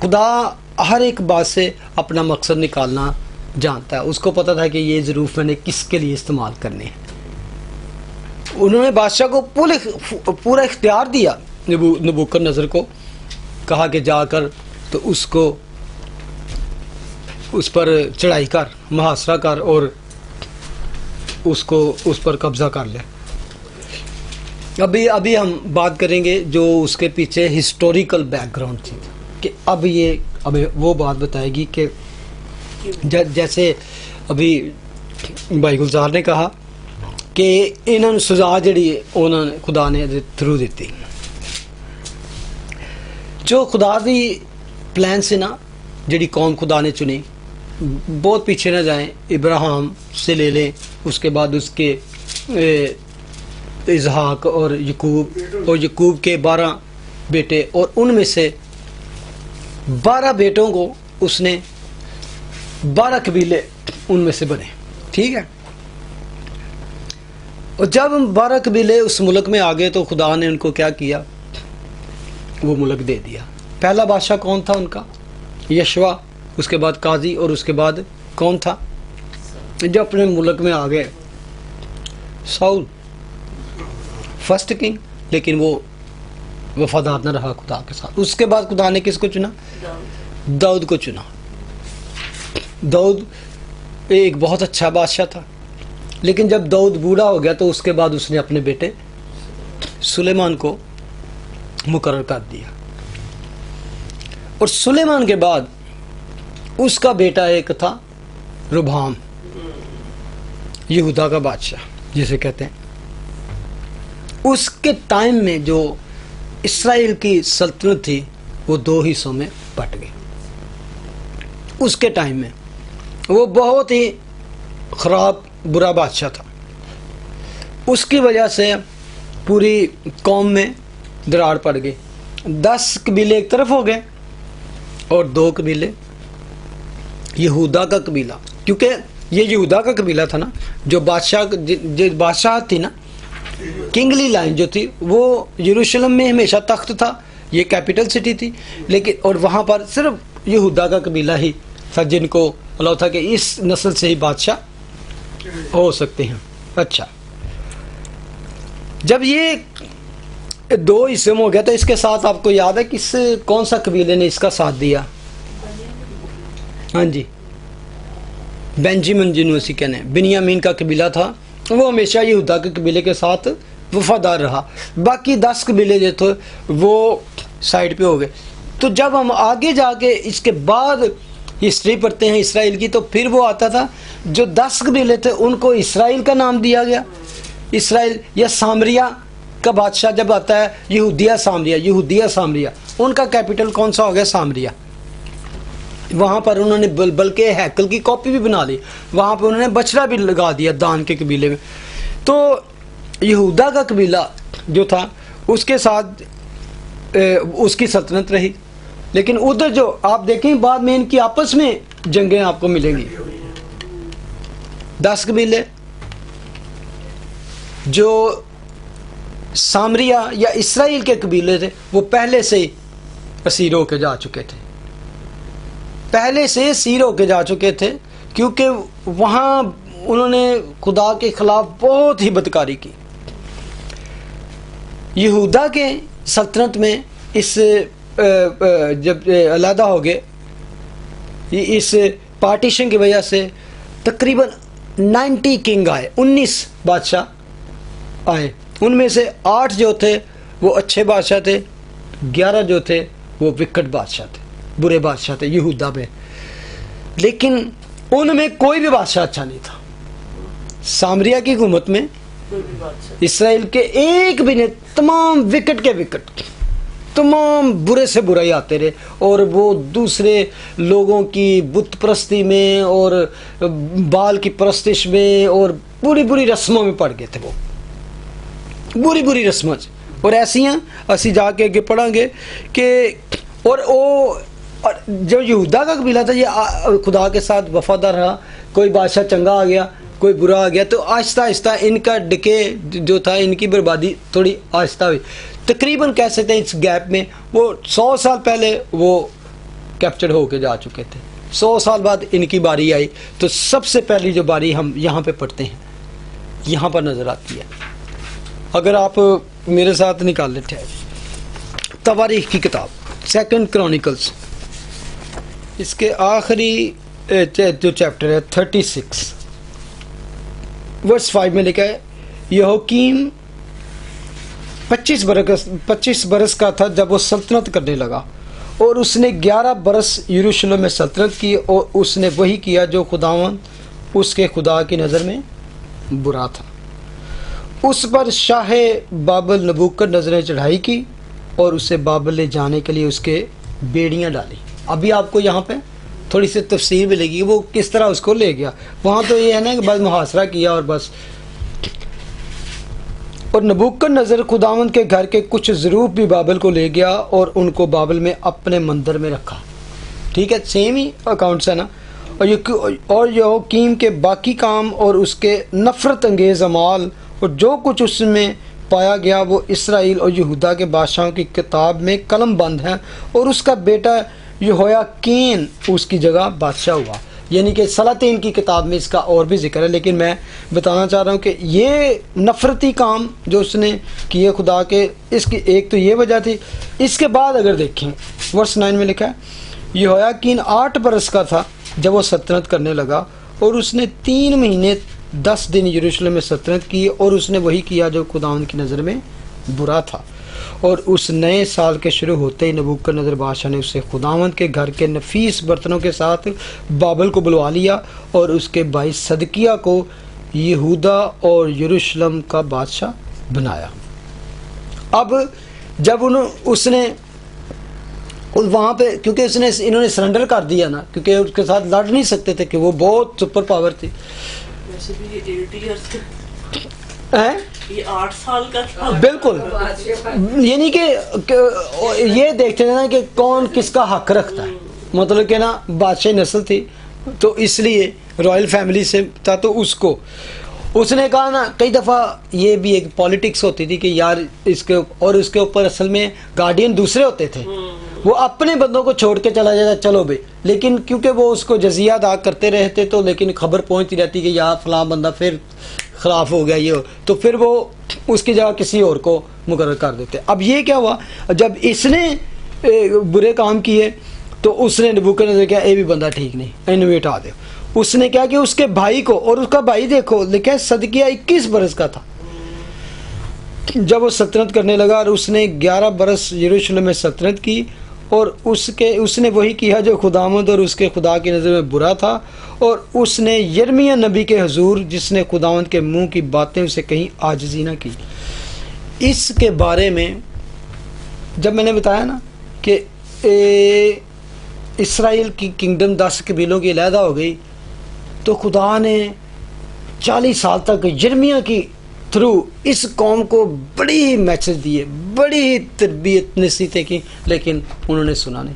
خدا ہر ایک بات سے اپنا مقصد نکالنا جانتا ہے، اس کو پتہ تھا کہ یہ ظروف میں نے کس کے لیے استعمال کرنے ہیں۔ انہوں نے بادشاہ کو پورا اختیار دیا، نبوکر نظر کو کہا کہ جا کر تو اس کو اس پر چڑھائی کر، محاصرہ کر اور اس پر قبضہ کر لے۔ ابھی ہم بات کریں گے جو اس کے پیچھے ہسٹوریکل بیک گراؤنڈ تھی، کہ اب وہ بات بتائے گی کہ جیسے ابھی بھائی گلزار نے کہا کہ انہوں نے سزا جڑی انہوں نے خدا نے تھرو دیتی، جو خدا دی پلان سے نا جڑی قوم خدا نے چنی، بہت پیچھے نہ جائیں، ابراہیم سے لے لیں، اس کے بعد اس کے اسحاق اور یعقوب کے 12 بیٹے، اور ان میں سے 12 بیٹوں کو اس نے 12 قبیلے ان میں سے بنے، ٹھیک ہے۔ اور جب 12 قبیلے اس ملک میں آ گئے تو خدا نے ان کو کیا کیا، وہ ملک دے دیا۔ پہلا بادشاہ کون تھا ان کا؟ یشوا، اس کے بعد قاضی، اور اس کے بعد کون تھا جو اپنے ملک میں آ گئے؟ ساؤل، فرسٹ کنگ، لیکن وہ وفادار نہ رہا خدا کے ساتھ۔ اس کے بعد خدا نے کس کو چنا؟ داؤد کو چنا۔ داؤد ایک بہت اچھا بادشاہ تھا، لیکن جب داؤد بوڑھا ہو گیا تو اس کے بعد اس نے اپنے بیٹے سلیمان کو مقرر کر دیا، اور سلیمان کے بعد اس کا بیٹا ایک تھا ربعام، یہودا کا بادشاہ جسے کہتے ہیں۔ اس کے ٹائم میں جو اسرائیل کی سلطنت تھی وہ 2 حصوں میں بٹ گئی۔ اس کے ٹائم میں وہ بہت ہی خراب برا بادشاہ تھا، اس کی وجہ سے پوری قوم میں دراڑ پڑ گئی۔ 10 قبیلے ایک طرف ہو گئے اور 2 قبیلے یہودا کا قبیلہ، کیونکہ یہ یہودا کا قبیلہ تھا نا، جو بادشاہ تھی نا، کنگلی لائن جو تھی، وہ یروشلم میں ہمیشہ تخت تھا، یہ کیپٹل سٹی تھی، لیکن اور وہاں پر صرف یہودا کا قبیلہ ہی تھا جن کو اللہ تھا کہ اس نسل سے ہی بادشاہ ہو سکتے ہیں. اچھا، جب یہ دو حصے میں ہو گیا تو اس کے ساتھ آپ کو یاد ہے کس کون سا قبیلے نے اس کا ساتھ دیا؟ ہاں جی، بینجیمن جنوں اسی کہنے بنیامین کا قبیلہ تھا، وہ ہمیشہ یہودا کے قبیلے کے ساتھ وفادار رہا. باقی 10 قبیلے جو تھے وہ سائڈ پہ ہو گئے. تو جب ہم آگے جا کے اس کے بعد ہسٹری پڑھتے ہیں اسرائیل کی، تو پھر وہ آتا تھا جو 10 قبیلے تھے ان کو اسرائیل کا نام دیا گیا. اسرائیل یا سامریہ کا بادشاہ جب آتا ہے، یہودیہ سامریہ ان کا کیپٹل کون سا ہو گیا؟ سامریہ. وہاں پر انہوں نے بلکہ ہیکل کی کاپی بھی بنا لی، وہاں پہ انہوں نے بچڑا بھی لگا دیا دان کے قبیلے میں. تو یہودا کا قبیلہ جو تھا اس کے ساتھ اس کی سلطنت رہی، لیکن ادھر جو آپ دیکھیں بعد میں ان کی آپس میں جنگیں آپ کو ملیں گی. 10 قبیلے جو سامریہ یا اسرائیل کے قبیلے تھے وہ پہلے سے اسیر ہو کے جا چکے تھے، کیونکہ وہاں انہوں نے خدا کے خلاف بہت ہی بدکاری کی. یہودا کے سلطنت میں اس جب علیحدہ ہو گئے، اس پارٹیشن کی وجہ سے تقریباً 90 کنگ آئے، 19 بادشاہ آئے. ان میں سے 8 جو تھے وہ اچھے بادشاہ تھے، 11 جو تھے وہ وکٹ بادشاہ تھے، برے بادشاہ تھے یہودا میں. لیکن ان میں کوئی بھی بادشاہ اچھا نہیں تھا. سامریہ کی حکومت میں اسرائیل کے ایک بھی نہیں، تمام وکٹ کے وکٹ، تمام برے سے برا ہی آتے رہے، اور وہ دوسرے لوگوں کی بت پرستی میں اور بال کی پرستش میں اور بری بری رسموں میں پڑ گئے تھے. وہ بری رسموں سے، اور ایسی ہیں اسی جا کے آگے پڑھیں گے کہ اور جو یہودا کا قبیلہ تھا یہ خدا کے ساتھ وفادار رہا. کوئی بادشاہ چنگا آ گیا، کوئی برا آ گیا، تو آہستہ آہستہ ان کا ڈکے جو تھا، ان کی بربادی تھوڑی آہستہ ہوئی. تقریباً کہہ سکتے ہیں اس گیپ میں وہ 100 سال پہلے وہ کیپچر ہو کے جا چکے تھے. 100 سال بعد ان کی باری آئی. تو سب سے پہلی جو باری ہم یہاں پہ پڑھتے ہیں، یہاں پر نظر آتی ہے. اگر آپ میرے ساتھ نکال لیتے ہیں تواریخ کی کتاب 2 کرونیکلز، اس کے آخری جو چیپٹر ہے 36 ورس 5 میں لکھا ہے، یہوکیم 25 برس کا تھا جب وہ سلطنت کرنے لگا، اور اس نے 11 برس یروشلم میں سلطنت کی، اور اس نے وہی کیا جو خداوند اس کے خدا کی نظر میں برا تھا. اس پر شاہ بابل نبوکدنضر نے چڑھائی کی اور اسے بابل لے جانے کے لیے اس کے بیڑیاں ڈالی. ابھی آپ کو یہاں پہ تھوڑی سی تفسیر ملے گی وہ کس طرح اس کو لے گیا. وہاں تو یہ ہے نا کہ بس محاصرہ کیا اور بس. اور نبوکدنضر خداوند کے گھر کے کچھ ضروف بھی بابل کو لے گیا اور ان کو بابل میں اپنے مندر میں رکھا. ٹھیک ہے، سیم ہی اکاؤنٹس ہے نا. اور یہوکیم کے باقی کام اور اس کے نفرت انگیز اعمال اور جو کچھ اس میں پایا گیا وہ اسرائیل اور یہودا کے بادشاہوں کی کتاب میں قلم بند ہیں، اور اس کا بیٹا یہویاکین اس کی جگہ بادشاہ ہوا. یعنی کہ سلاطین کی کتاب میں اس کا اور بھی ذکر ہے، لیکن میں بتانا چاہ رہا ہوں کہ یہ نفرتی کام جو اس نے کیے خدا کے، اس کی ایک تو یہ وجہ تھی. اس کے بعد اگر دیکھیں ورس 9 میں لکھا ہے، یہویاکین 8 برس کا تھا جب وہ سلطنت کرنے لگا، اور اس نے 3 مہینے 10 دن یروشلم میں سلطنت کی، اور اس نے وہی کیا جو خداوند کی نظر میں برا تھا. اور اس نئے سال کے شروع ہوتے ہی نبوکدنضر بادشاہ نے اسے خداوند کے گھر کے نفیس برتنوں کے ساتھ بابل کو بلوا لیا، اور اس کے بھائی صدقیہ کو یہودا اور یروشلم کا بادشاہ بنایا. اب جب اس نے وہاں پہ، کیونکہ انہوں نے سرنڈر کر دیا نا، کیونکہ اس کے ساتھ لڑ نہیں سکتے تھے کہ وہ بہت سپر پاور تھی. ویسے بھی یہ 8 ایئرز یہ 8 سال کا تھا بالکل. یعنی کہ یہ دیکھتے ہیں نا کہ کون کس کا حق رکھتا ہے. مطلب کہ نا بادشاہ نسل تھی تو اس لیے رائل فیملی سے تھا، تو اس کو اس نے کہا نا کئی دفعہ یہ بھی ایک پالیٹکس ہوتی تھی کہ یار اس کے اور اس کے اوپر اصل میں گارڈین دوسرے ہوتے تھے, وہ اپنے بندوں کو چھوڑ کے چلا جاتا چلو بھائی, لیکن کیونکہ وہ اس کو جزیہ ادا کرتے رہتے تو لیکن خبر پہنچتی رہتی کہ یار فلاں بندہ پھر خلاف ہو گیا یہ, تو پھر وہ اس کی جگہ کسی اور کو مقرر کر دیتے. اب یہ کیا ہوا, جب اس نے برے کام کیے تو اس نے نبوکدنصر کیا یہ بھی بندہ ٹھیک نہیں, انہیں ہٹا دے. اس نے کیا کہ اس کے بھائی کو, اور اس کا بھائی دیکھو لکھا ہے صدقیہ 21 برس کا تھا جب وہ سلطنت کرنے لگا, اور اس نے 11 برس یروشلم میں سلطنت کی, اور اس نے وہی کیا جو خداوند اور اس کے خدا کی نظر میں برا تھا, اور اس نے یرمیہ نبی کے حضور جس نے خداوند کے منہ کی باتیں اسے کہیں عاجزی نہ کی. اس کے بارے میں جب میں نے بتایا نا کہ اسرائیل کی کنگڈم 10 قبیلوں کی علیحدہ ہو گئی, تو خدا نے 40 سال تک یرمیہ کی تھرو اس قوم کو بڑی ہی میسج دیے, بڑی ہی تربیت نصیحتیں کی, لیکن انہوں نے سنا نہیں.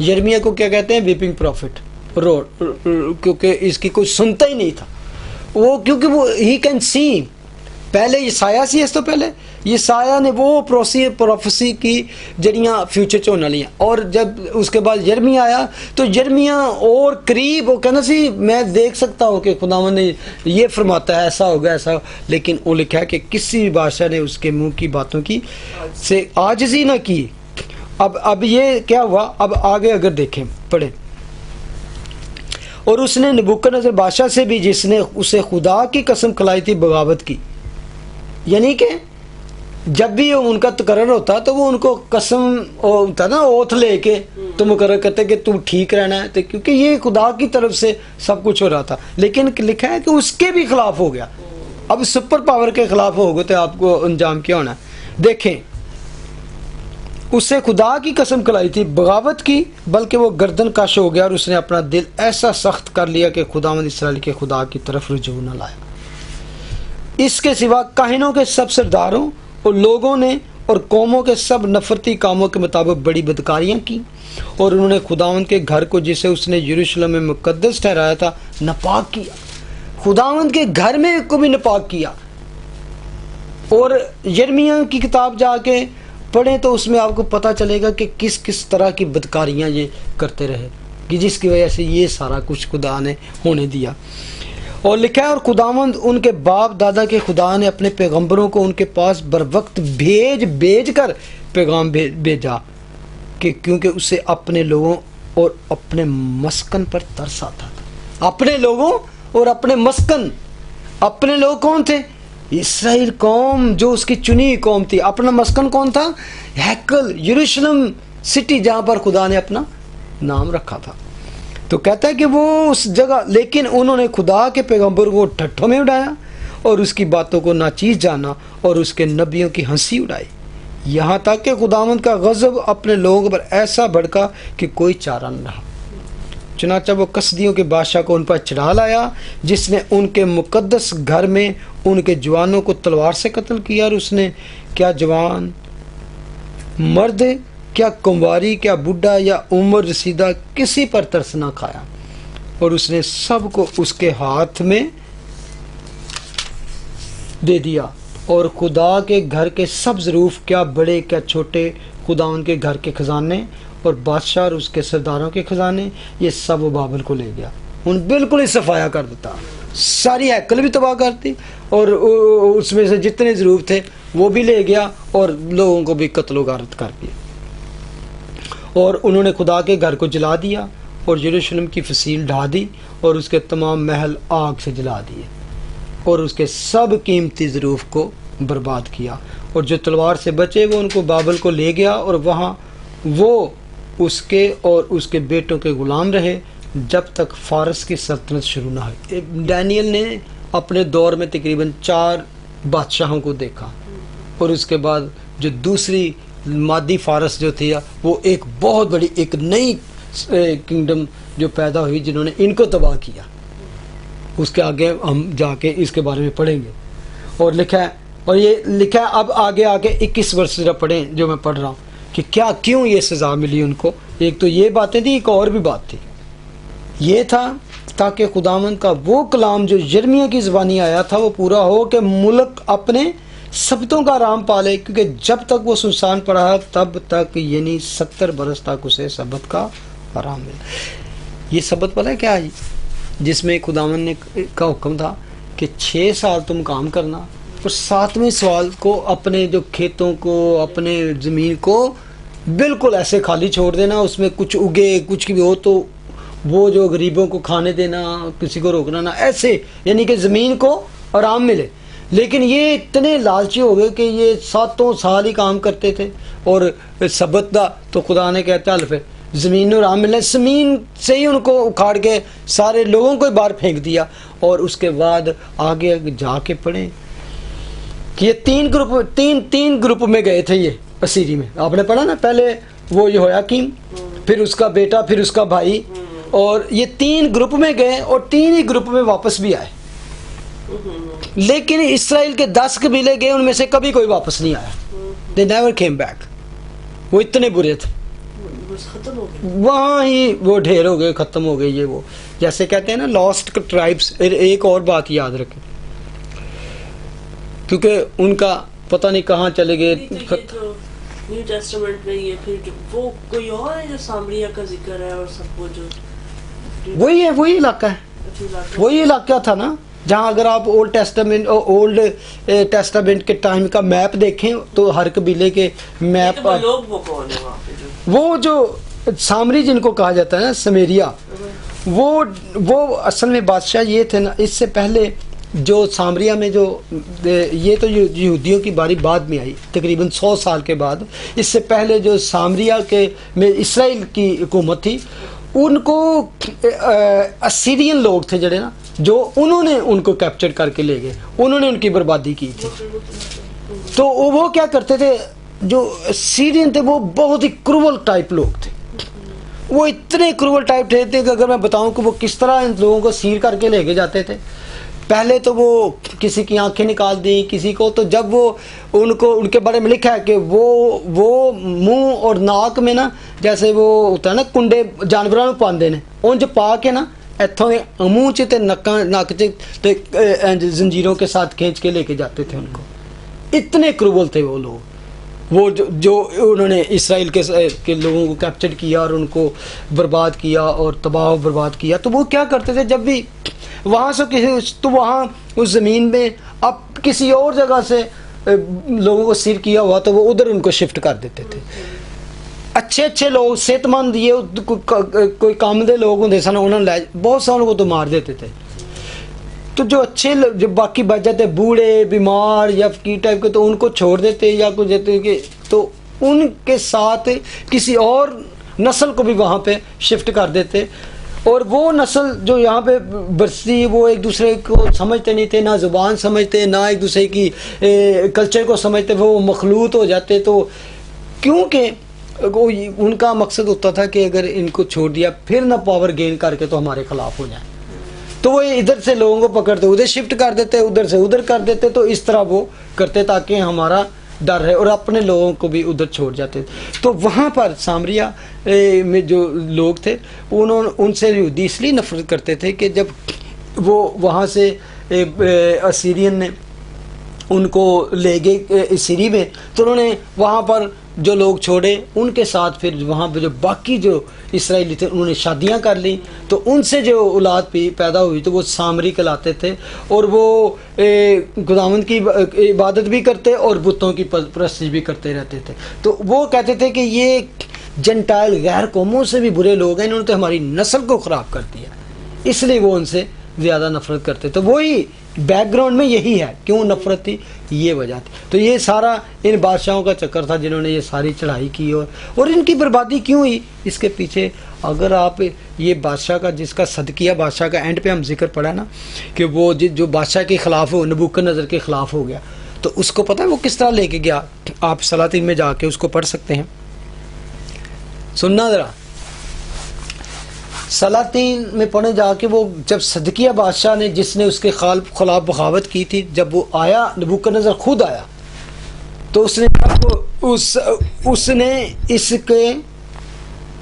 یرمیہ کو کیا کہتے ہیں, ویپنگ پروفٹ, کیونکہ اس کی کوئی سنتا ہی نہیں تھا وہ, کیونکہ وہ ہی کین سی. پہلے یہ سایہ سی, اس تو پہلے یہ سایہ نے وہ پروفیسی کی جڑیاں فیوچر چ ہونے والی ہیں, اور جب اس کے بعد یرمیہ آیا تو یرمیہ اور قریب وہ کہنا سی میں دیکھ سکتا ہوں کہ خداوند نے یہ فرماتا ہے ایسا ہوگا ایسا, لیکن وہ لکھا ہے کہ کسی بھی بادشاہ نے اس کے منہ کی باتوں کی سے عاجزی نہ کی. اب یہ کیا ہوا, اب آگے اگر دیکھیں پڑھیں, اور اس نے نبوکدنصر بادشاہ سے بھی جس نے اسے خدا کی قسم کھلائی تھی بغاوت کی. یعنی کہ جب بھی ان کا تقرر ہوتا تو وہ ان کو قسم ہوتا نا اوتھ لے کے تو مقرر کرتے کہ تو ٹھیک رہنا ہے, کیونکہ یہ خدا کی طرف سے سب کچھ ہو رہا تھا, لیکن لکھا ہے کہ اس کے بھی خلاف ہو گیا. اب سپر پاور کے خلاف ہوگا تو آپ کو انجام کیا ہونا ہے. دیکھیں اسے خدا کی قسم کھلائی تھی بغاوت کی, بلکہ وہ گردن کش ہو گیا, اور اس نے اپنا دل ایسا سخت کر لیا کہ خداوند اسرائیل کے خدا کی طرف رجوع نہ لایا. اس کے سوا کاہنوں کے سب سرداروں اور لوگوں نے اور قوموں کے سب نفرتی کاموں کے مطابق بڑی بدکاریاں کی, اور انہوں نے خداوند کے گھر کو جسے اس نے یروشلم میں مقدس ٹھہرایا تھا ناپاک کیا. خداوند کے گھر میں کو بھی ناپاک کیا. اور یرمیہ کی کتاب جا کے پڑھیں تو اس میں آپ کو پتہ چلے گا کہ کس کس طرح کی بدکاریاں یہ کرتے رہے, کہ جس کی وجہ سے یہ سارا کچھ خدا نے ہونے دیا. اور لکھا ہے اور خداوند ان کے باپ دادا کے خدا نے اپنے پیغمبروں کو ان کے پاس بر وقت بھیج کر پیغام بھیجا, کہ کیونکہ اسے اپنے لوگوں اور اپنے مسکن پر ترس آتا تھا. اپنے لوگوں اور اپنے مسکن, اپنے لوگ کون تھے؟ اسرائیل قوم جو اس کی چنی قوم تھی. اپنا مسکن کون تھا؟ ہیکل, یروشلم سٹی جہاں پر خدا نے اپنا نام رکھا تھا. تو کہتا ہے کہ وہ اس جگہ, لیکن انہوں نے خدا کے پیغمبر کو ٹھٹھوں میں اڑایا اور اس کی باتوں کو ناچیز جانا اور اس کے نبیوں کی ہنسی اڑائی, یہاں تک کہ خداوند کا غضب اپنے لوگوں پر ایسا بھڑکا کہ کوئی چارہ نہ رہا. چنانچہ وہ کسدیوں کے بادشاہ کو ان پر چڑھا لایا, جس نے ان کے مقدس گھر میں ان کے جوانوں کو تلوار سے قتل کیا, اور اس نے کیا جوان مرد, کیا کنواری, کیا بڈھا یا عمر رسیدہ کسی پر ترس نہ کھایا, اور اس نے سب کو اس کے ہاتھ میں دے دیا. اور خدا کے گھر کے سب ظروف, کیا بڑے کیا چھوٹے, خدا ان کے گھر کے خزانے اور بادشاہ اور اس کے سرداروں کے خزانے, یہ سب وہ بابل کو لے گیا. ان بالکل ہی صفایا کر دیتا, ساری ہیکل بھی تباہ کرتی, اور اس میں سے جتنے ظروف تھے وہ بھی لے گیا, اور لوگوں کو بھی قتل و غارت کر دیا. اور انہوں نے خدا کے گھر کو جلا دیا, اور یروشلم کی فصیل ڈھا دی, اور اس کے تمام محل آگ سے جلا دیے, اور اس کے سب قیمتی ظروف کو برباد کیا. اور جو تلوار سے بچے وہ ان کو بابل کو لے گیا, اور وہاں وہ اس کے اور اس کے بیٹوں کے غلام رہے جب تک فارس کی سلطنت شروع نہ ہوئی. ڈینیل نے اپنے دور میں تقریباً 4 بادشاہوں کو دیکھا, اور اس کے بعد جو دوسری مادی فارس جو تھی وہ ایک بہت بڑی ایک نئی کنگڈم جو پیدا ہوئی جنہوں نے ان کو تباہ کیا. اس کے آگے ہم جا کے اس کے بارے میں پڑھیں گے. اور لکھا ہے, اور یہ لکھا ہے اب آگے 21 ورس ذرا پڑھیں جو میں پڑھ رہا ہوں, کہ کیا کیوں یہ سزا ملی ان کو. ایک تو یہ باتیں تھی, ایک اور بھی بات تھی. یہ تھا تاکہ خداوند کا وہ کلام جو یرمیہ کی زبانی آیا تھا وہ پورا ہو کہ ملک اپنے سبتوں کا آرام پالے، کیونکہ جب تک وہ سنسان پڑا تب تک یعنی 70 برس تک اسے سبت کا آرام ملا۔ یہ سبت پتہ ہے کیا ہے؟ جس میں خداوند نے کا حکم تھا کہ 6 سال تم کام کرنا اور 7ویں سال کو اپنے جو کھیتوں کو، اپنے زمین کو بالکل ایسے خالی چھوڑ دینا، اس میں کچھ اگے کچھ بھی ہو تو وہ جو غریبوں کو کھانے دینا، کسی کو روکنا نہ، ایسے یعنی کہ زمین کو آرام ملے۔ لیکن یہ اتنے لالچی ہو گئے کہ یہ 7 سال ہی کام کرتے تھے اور سبت دا تو خدا نے کہتا چل پھر زمین میں آرام ملنا، زمین سے ہی ان کو اکھاڑ کے سارے لوگوں کو باہر پھینک دیا۔ اور اس کے بعد آگے جا کے پڑھیں کہ یہ 3 گروپ میں گئے تھے یہ اسیری میں، آپ نے پڑھا نا، پہلے وہ یہویاکیم، پھر اس کا بیٹا، پھر اس کا بھائی، اور یہ 3 گروپ میں گئے اور 3 ہی گروپ میں واپس بھی آئے۔ لیکن اسرائیل کے 10 قبیلے گئے، ان میں سے کبھی کوئی واپس نہیں آیا، they never came back، وہ اتنے برے تھے، ختم ہو گئے وہاں ہی وہ ڈھیر ہو گئے، ختم ہو گئے۔ یہ وہ جیسے کہتے ہیں نا لاسٹ ٹرائبس۔ ایک اور بات یاد رکھیں، کیونکہ ان کا پتہ نہیں کہاں چلے گئے۔ نیو ٹیسٹمنٹ میں یہ پھر وہ کوئی اور ہے جو سامریا کا ذکر ہے اور سب وہ جو وہی علاقہ ہے، وہی علاقہ تھا نا جہاں اگر آپ اولڈ ٹیسٹمنٹ کے ٹائم کا میپ دیکھیں تو ہر قبیلے کے میپ، لوگ وہ کون ہیں وہاں پہ وہ جو سامری جن کو کہا جاتا ہے نا، سمیریا، وہ اصل میں بادشاہ یہ تھے نا۔ اس سے پہلے جو سامریا میں جو یہ تو یہودیوں کی باری بعد میں آئی تقریباً 100 سال کے بعد، اس سے پہلے جو سامریا کے میں اسرائیل کی حکومت تھی، ان کو اسیرین لوگ تھے جڑے نا، جو انہوں نے ان کو کیپچر کر کے لے گئے، انہوں نے ان کی بربادی کی تھی۔ تو وہ کیا کرتے تھے، جو سیرین تھے وہ بہت ہی کرول ٹائپ لوگ تھے، وہ اتنے کرول ٹائپ تھے کہ اگر میں بتاؤں کہ وہ کس طرح ان لوگوں کو سیر کر کے لے کے جاتے تھے۔ پہلے تو وہ کسی کی آنکھیں نکال دیں کسی کو، تو جب وہ ان کے بارے میں لکھا ہے کہ وہ منہ اور ناک میں نا جیسے وہ ہوتا ہے نا کنڈے جانوروں پاندے نے، ان جو پا کے نا اتوں منہ چ نک چ زنجیروں کے ساتھ کھینچ کے لے کے جاتے تھے ان کو۔ اتنے کرول تھے وہ لوگ، وہ جو انہوں نے اسرائیل کے لوگوں کو کیپچر کیا اور ان کو برباد کیا اور تباہ و برباد کیا۔ تو وہ کیا کرتے تھے، جب بھی وہاں سے تو وہاں اس زمین میں اب کسی اور جگہ سے لوگوں کو سیر کیا ہوا تو وہ ادھر ان کو شفٹ کر دیتے تھے۔ اچھے لوگ صحت مند یہ کوئی کام دے لوگ ہوتے سن، انہوں نے بہت ساروں کو تو مار دیتے تھے۔ تو جو اچھے جو باقی بچ جاتے بوڑھے بیمار یا فقیر ٹائپ کے تو ان کو چھوڑ دیتے یا کچھ دیتے کہ تو ان کے ساتھ کسی اور نسل کو بھی وہاں پہ شفٹ کر دیتے، اور وہ نسل جو یہاں پہ برسی وہ ایک دوسرے کو سمجھتے نہیں تھے، نہ زبان سمجھتے نہ ایک دوسرے کی کلچر کو سمجھتے، وہ مخلوط ہو جاتے۔ تو کیونکہ ان کا مقصد ہوتا تھا کہ اگر ان کو چھوڑ دیا پھر نہ پاور گین کر کے تو ہمارے خلاف ہو جائیں، تو وہ ادھر سے لوگوں کو پکڑتے ادھر شفٹ کر دیتے، ادھر سے ادھر کر دیتے، تو اس طرح وہ کرتے تاکہ ہمارا ڈر ہے، اور اپنے لوگوں کو بھی ادھر چھوڑ جاتے تھے۔ تو وہاں پر سامریا میں جو لوگ تھے ان سے یہودی اس لیے نفرت کرتے تھے کہ جب وہ وہاں سے اسیرین نے ان کو لے گئے سیری میں، تو انہوں نے وہاں پر جو لوگ چھوڑے ان کے ساتھ پھر وہاں پہ جو باقی جو اسرائیلی تھے انہوں نے شادیاں کر لی، تو ان سے جو اولاد پیدا ہوئی تو وہ سامری کہلاتے تھے، اور وہ خداوند کی عبادت بھی کرتے اور بتوں کی پرستش بھی کرتے رہتے تھے۔ تو وہ کہتے تھے کہ یہ جنٹائل غیر قوموں سے بھی برے لوگ ہیں، انہوں نے تو ہماری نسل کو خراب کر دیا، اس لیے وہ ان سے زیادہ نفرت کرتے۔ تو وہی بیک گراؤنڈ میں یہی ہے، کیوں نفرت تھی، یہ وجہ تھی۔ تو یہ سارا ان بادشاہوں کا چکر تھا جنہوں نے یہ ساری چڑھائی کی، اور ان کی بربادی کیوں ہوئی، اس کے پیچھے اگر آپ یہ بادشاہ کا جس کا صدقیہ بادشاہ کا اینڈ پہ ہم ذکر پڑھا نا کہ وہ جو بادشاہ کے خلاف ہو، نبوکدنضر کے خلاف ہو گیا، تو اس کو پتہ ہے وہ کس طرح لے کے گیا، آپ سلاطین میں جا کے اس کو پڑھ سکتے ہیں، سننا ذرا سلاطین میں پڑھے جا کے، وہ جب صدقیہ بادشاہ نے جس نے اس کے خلاف بغاوت کی تھی، جب وہ آیا نبوکدنضر خود آیا، تو اس نے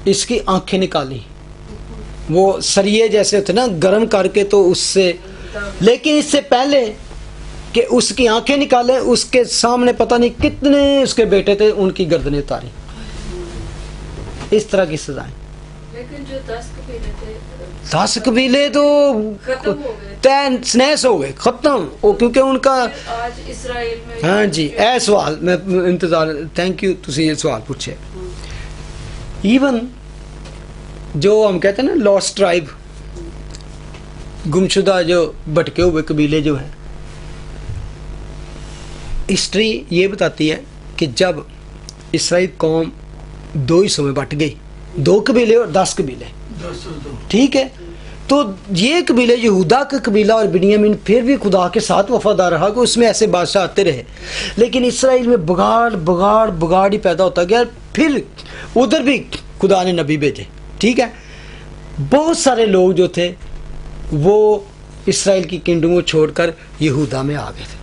اس کی آنکھیں نکالی، وہ سریے جیسے ہوتے نا گرم کر کے تو اس سے, لیکن اس سے پہلے کہ اس کی آنکھیں نکالے اس کے سامنے پتہ نہیں کتنے اس کے بیٹے تھے, ان کی گردنیں اتاری. اس طرح کی سزائیں. لیکن جو 10 قبیلے تھے 10 قبیلے تو ختم ہو گئے, تیس نیس ہو گئے, ختم. کیونکہ ان کا آج اسرائیل میں. ہاں جی, اے سوال میں انتظار, تھینک یو تسی یہ سوال پوچھے. ایون جو ہم کہتے ہیں نا لاسٹ ٹرائب, گمشدہ جو بھٹکے ہوئے قبیلے جو ہیں, ہسٹری یہ بتاتی ہے کہ جب اسرائیل قوم 2 حصوں میں بٹ گئی, 2 قبیلے اور 10 قبیلے, ٹھیک ہے, تو یہ قبیلے یہودا کا قبیلہ اور بنیامین پھر بھی خدا کے ساتھ وفادار رہا کہ اس میں ایسے بادشاہ آتے رہے, لیکن اسرائیل میں بگاڑ ہی پیدا ہوتا گیا. پھر ادھر بھی خدا نے نبی بھیجے, ٹھیک ہے. بہت سارے لوگ جو تھے وہ اسرائیل کی کنگڈم کو چھوڑ کر یہودا میں آ گئے تھے.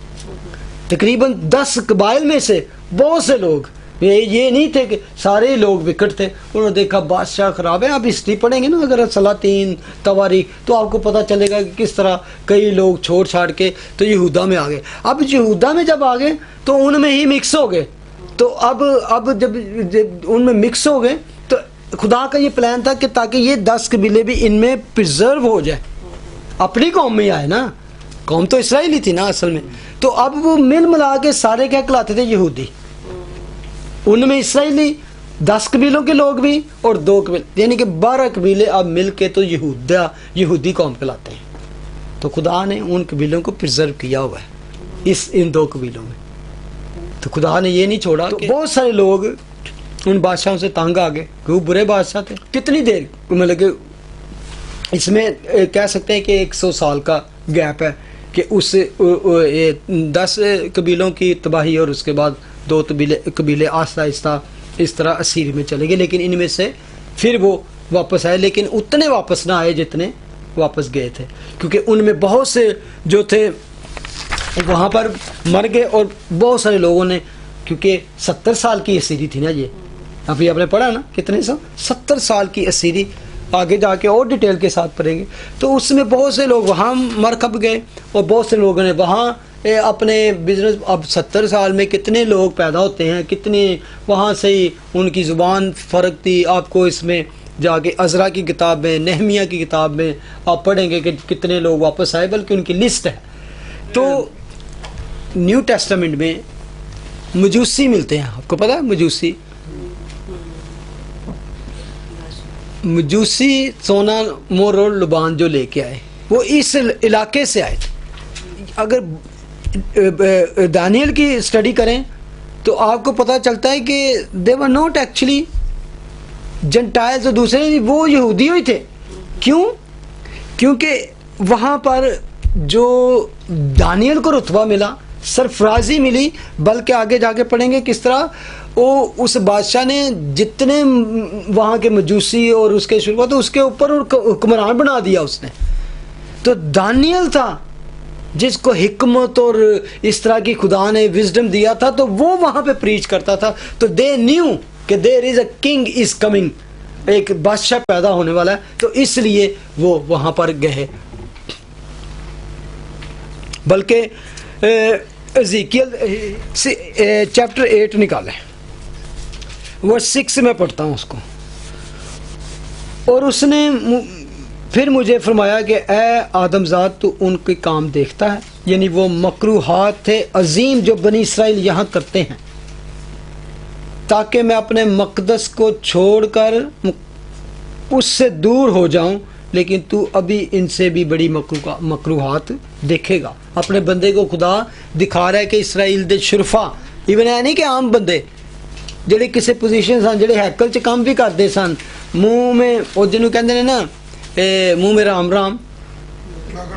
تقریباً 10 قبائل میں سے بہت سے لوگ, یہ نہیں تھے کہ سارے لوگ وکٹ تھے. انہوں نے دیکھا بادشاہ خراب ہے. آپ ہسٹری پڑھیں گے نا اگر سلاطین تواریخ, تو آپ کو پتہ چلے گا کہ کس طرح کئی لوگ چھوڑ کے تو یہودا میں آ گئے. اب یہودا میں جب آ گئے تو ان میں ہی مکس ہو گئے. تو اب جب ان میں مکس ہو گئے تو خدا کا یہ پلان تھا کہ تاکہ یہ 10 قبیلے بھی ان میں پرزرو ہو جائے. اپنی قوم میں آئے نا, قوم تو اسرائیلی تھی نا اصل میں. تو اب وہ مل ملا کے سارے کیا کہلاتے تھے, یہودی. ان میں اسرائیلی 10 قبیلوں کے لوگ بھی اور 2 قبیلے, یعنی کہ 12 قبیلے اب مل کے تو یہودی قوم کہلاتے ہیں. تو خدا نے ان قبیلوں کو پرزرو کیا ہوا ہے ان 2 قبیلوں میں. تو خدا نے یہ نہیں چھوڑا. تو بہت سارے لوگ ان بادشاہوں سے تنگ آ گئے کہ وہ برے بادشاہ تھے. کتنی دیر, مطلب کہ اس میں کہہ سکتے ہیں کہ 100 سال کا گیپ ہے کہ اس 10 قبیلوں کی تباہی اور اس کے بعد 2 قبیلے آہستہ آہستہ اس طرح اسیر میں چلے گئے. لیکن ان میں سے پھر وہ واپس آئے, لیکن اتنے واپس نہ آئے جتنے واپس گئے تھے, کیونکہ ان میں بہت سے جو تھے وہاں پر مر گئے. اور بہت سارے لوگوں نے, کیونکہ 70 سال کی اسیری تھی نا, یہ ابھی آپ نے پڑھا نا کتنے 70 سال کی اسیری, آگے جا کے اور ڈیٹیل کے ساتھ پڑھیں گے. تو اس میں بہت سے لوگ وہاں مر کھپ گئے اور بہت سے لوگوں نے وہاں اپنے بزنس. اب 70 سال میں کتنے لوگ پیدا ہوتے ہیں, کتنے وہاں سے ہی ان کی زبان فرق تھی. آپ کو اس میں جا کے عزرا کی کتاب میں, نہمیہ کی کتاب میں آپ پڑھیں گے کہ کتنے لوگ واپس آئے, بلکہ ان کی لسٹ ہے. تو نیو ٹیسٹامنٹ میں مجوسی ملتے ہیں, آپ کو پتہ ہے مجوسی سونا مور اور لبان جو لے کے آئے وہ اس علاقے سے آئے تھے. اگر دانیل کی اسٹڈی کریں تو آپ کو پتہ چلتا ہے کہ دے ور ناٹ ایکچولی جنٹائلز اور دوسرے, وہ یہودی ہوئی تھے. کیوں؟ کیونکہ وہاں پر جو دانیل کو رتبہ ملا, سرفرازی ملی, بلکہ آگے جا کے پڑھیں گے کس طرح وہ اس بادشاہ نے جتنے وہاں کے مجوسی اور اس کے شروع تو اس کے اوپر حکمران بنا دیا اس نے. تو دانیل تھا جس کو حکمت اور اس طرح کی خدا نے وزڈم دیا تھا, تو وہ وہاں پہ پریچ کرتا تھا. تو دے نیو کہ دیر از اے کنگ از کمنگ, ایک بادشاہ پیدا ہونے والا ہے, تو اس لیے وہ وہاں پر گئے. بلکہ ازیکیل چیپٹر 8 نکالیں, ورس 6 میں پڑھتا ہوں اس کو. اور اس نے پھر مجھے فرمایا کہ اے آدم زاد, تو ان کے کام دیکھتا ہے, یعنی وہ مکروہات تھے عظیم جو بنی اسرائیل یہاں کرتے ہیں, تاکہ میں اپنے مقدس کو چھوڑ کر اس سے دور ہو جاؤں. لیکن تو ابھی ان سے بھی بڑی مکروہات دیکھے گا. اپنے بندے کو خدا دکھا رہا ہے کہ اسرائیل دے شرفا, ایون ہے نہیں کہ عام بندے جڑے کسی پوزیشن سن, جڑے ہیکل چ کام بھی کرتے سن, منہ میں وہ جنہوں کہتے ہیں نا منہ میں رام رام,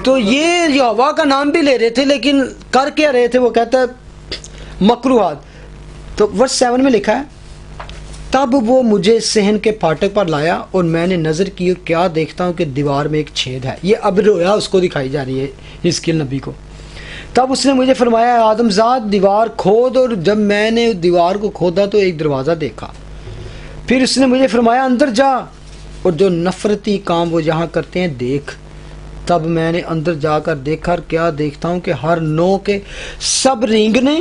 تو یہ یہوہ کا نام بھی لے رہے تھے, لیکن کر کیا رہے تھے, وہ کہتا ہے مکروہات. تو ورس 7 میں لکھا ہے, تب وہ مجھے صحن کے پھاٹک پر لایا اور میں نے نظر کی, اور کیا دیکھتا ہوں کہ دیوار میں ایک چھید ہے. یہ اب رویا اس کو دکھائی جا رہی ہے حزقیل نبی کو. تب اس نے مجھے فرمایا, آدم زاد دیوار کھود, اور جب میں نے دیوار کو کھودا تو ایک دروازہ دیکھا. پھر اس نے مجھے فرمایا, اندر جا اور جو نفرتی کام وہ یہاں کرتے ہیں دیکھ. تب میں نے اندر جا کر دیکھا اور کیا دیکھتا ہوں کہ ہر نوع کے سب رینگنے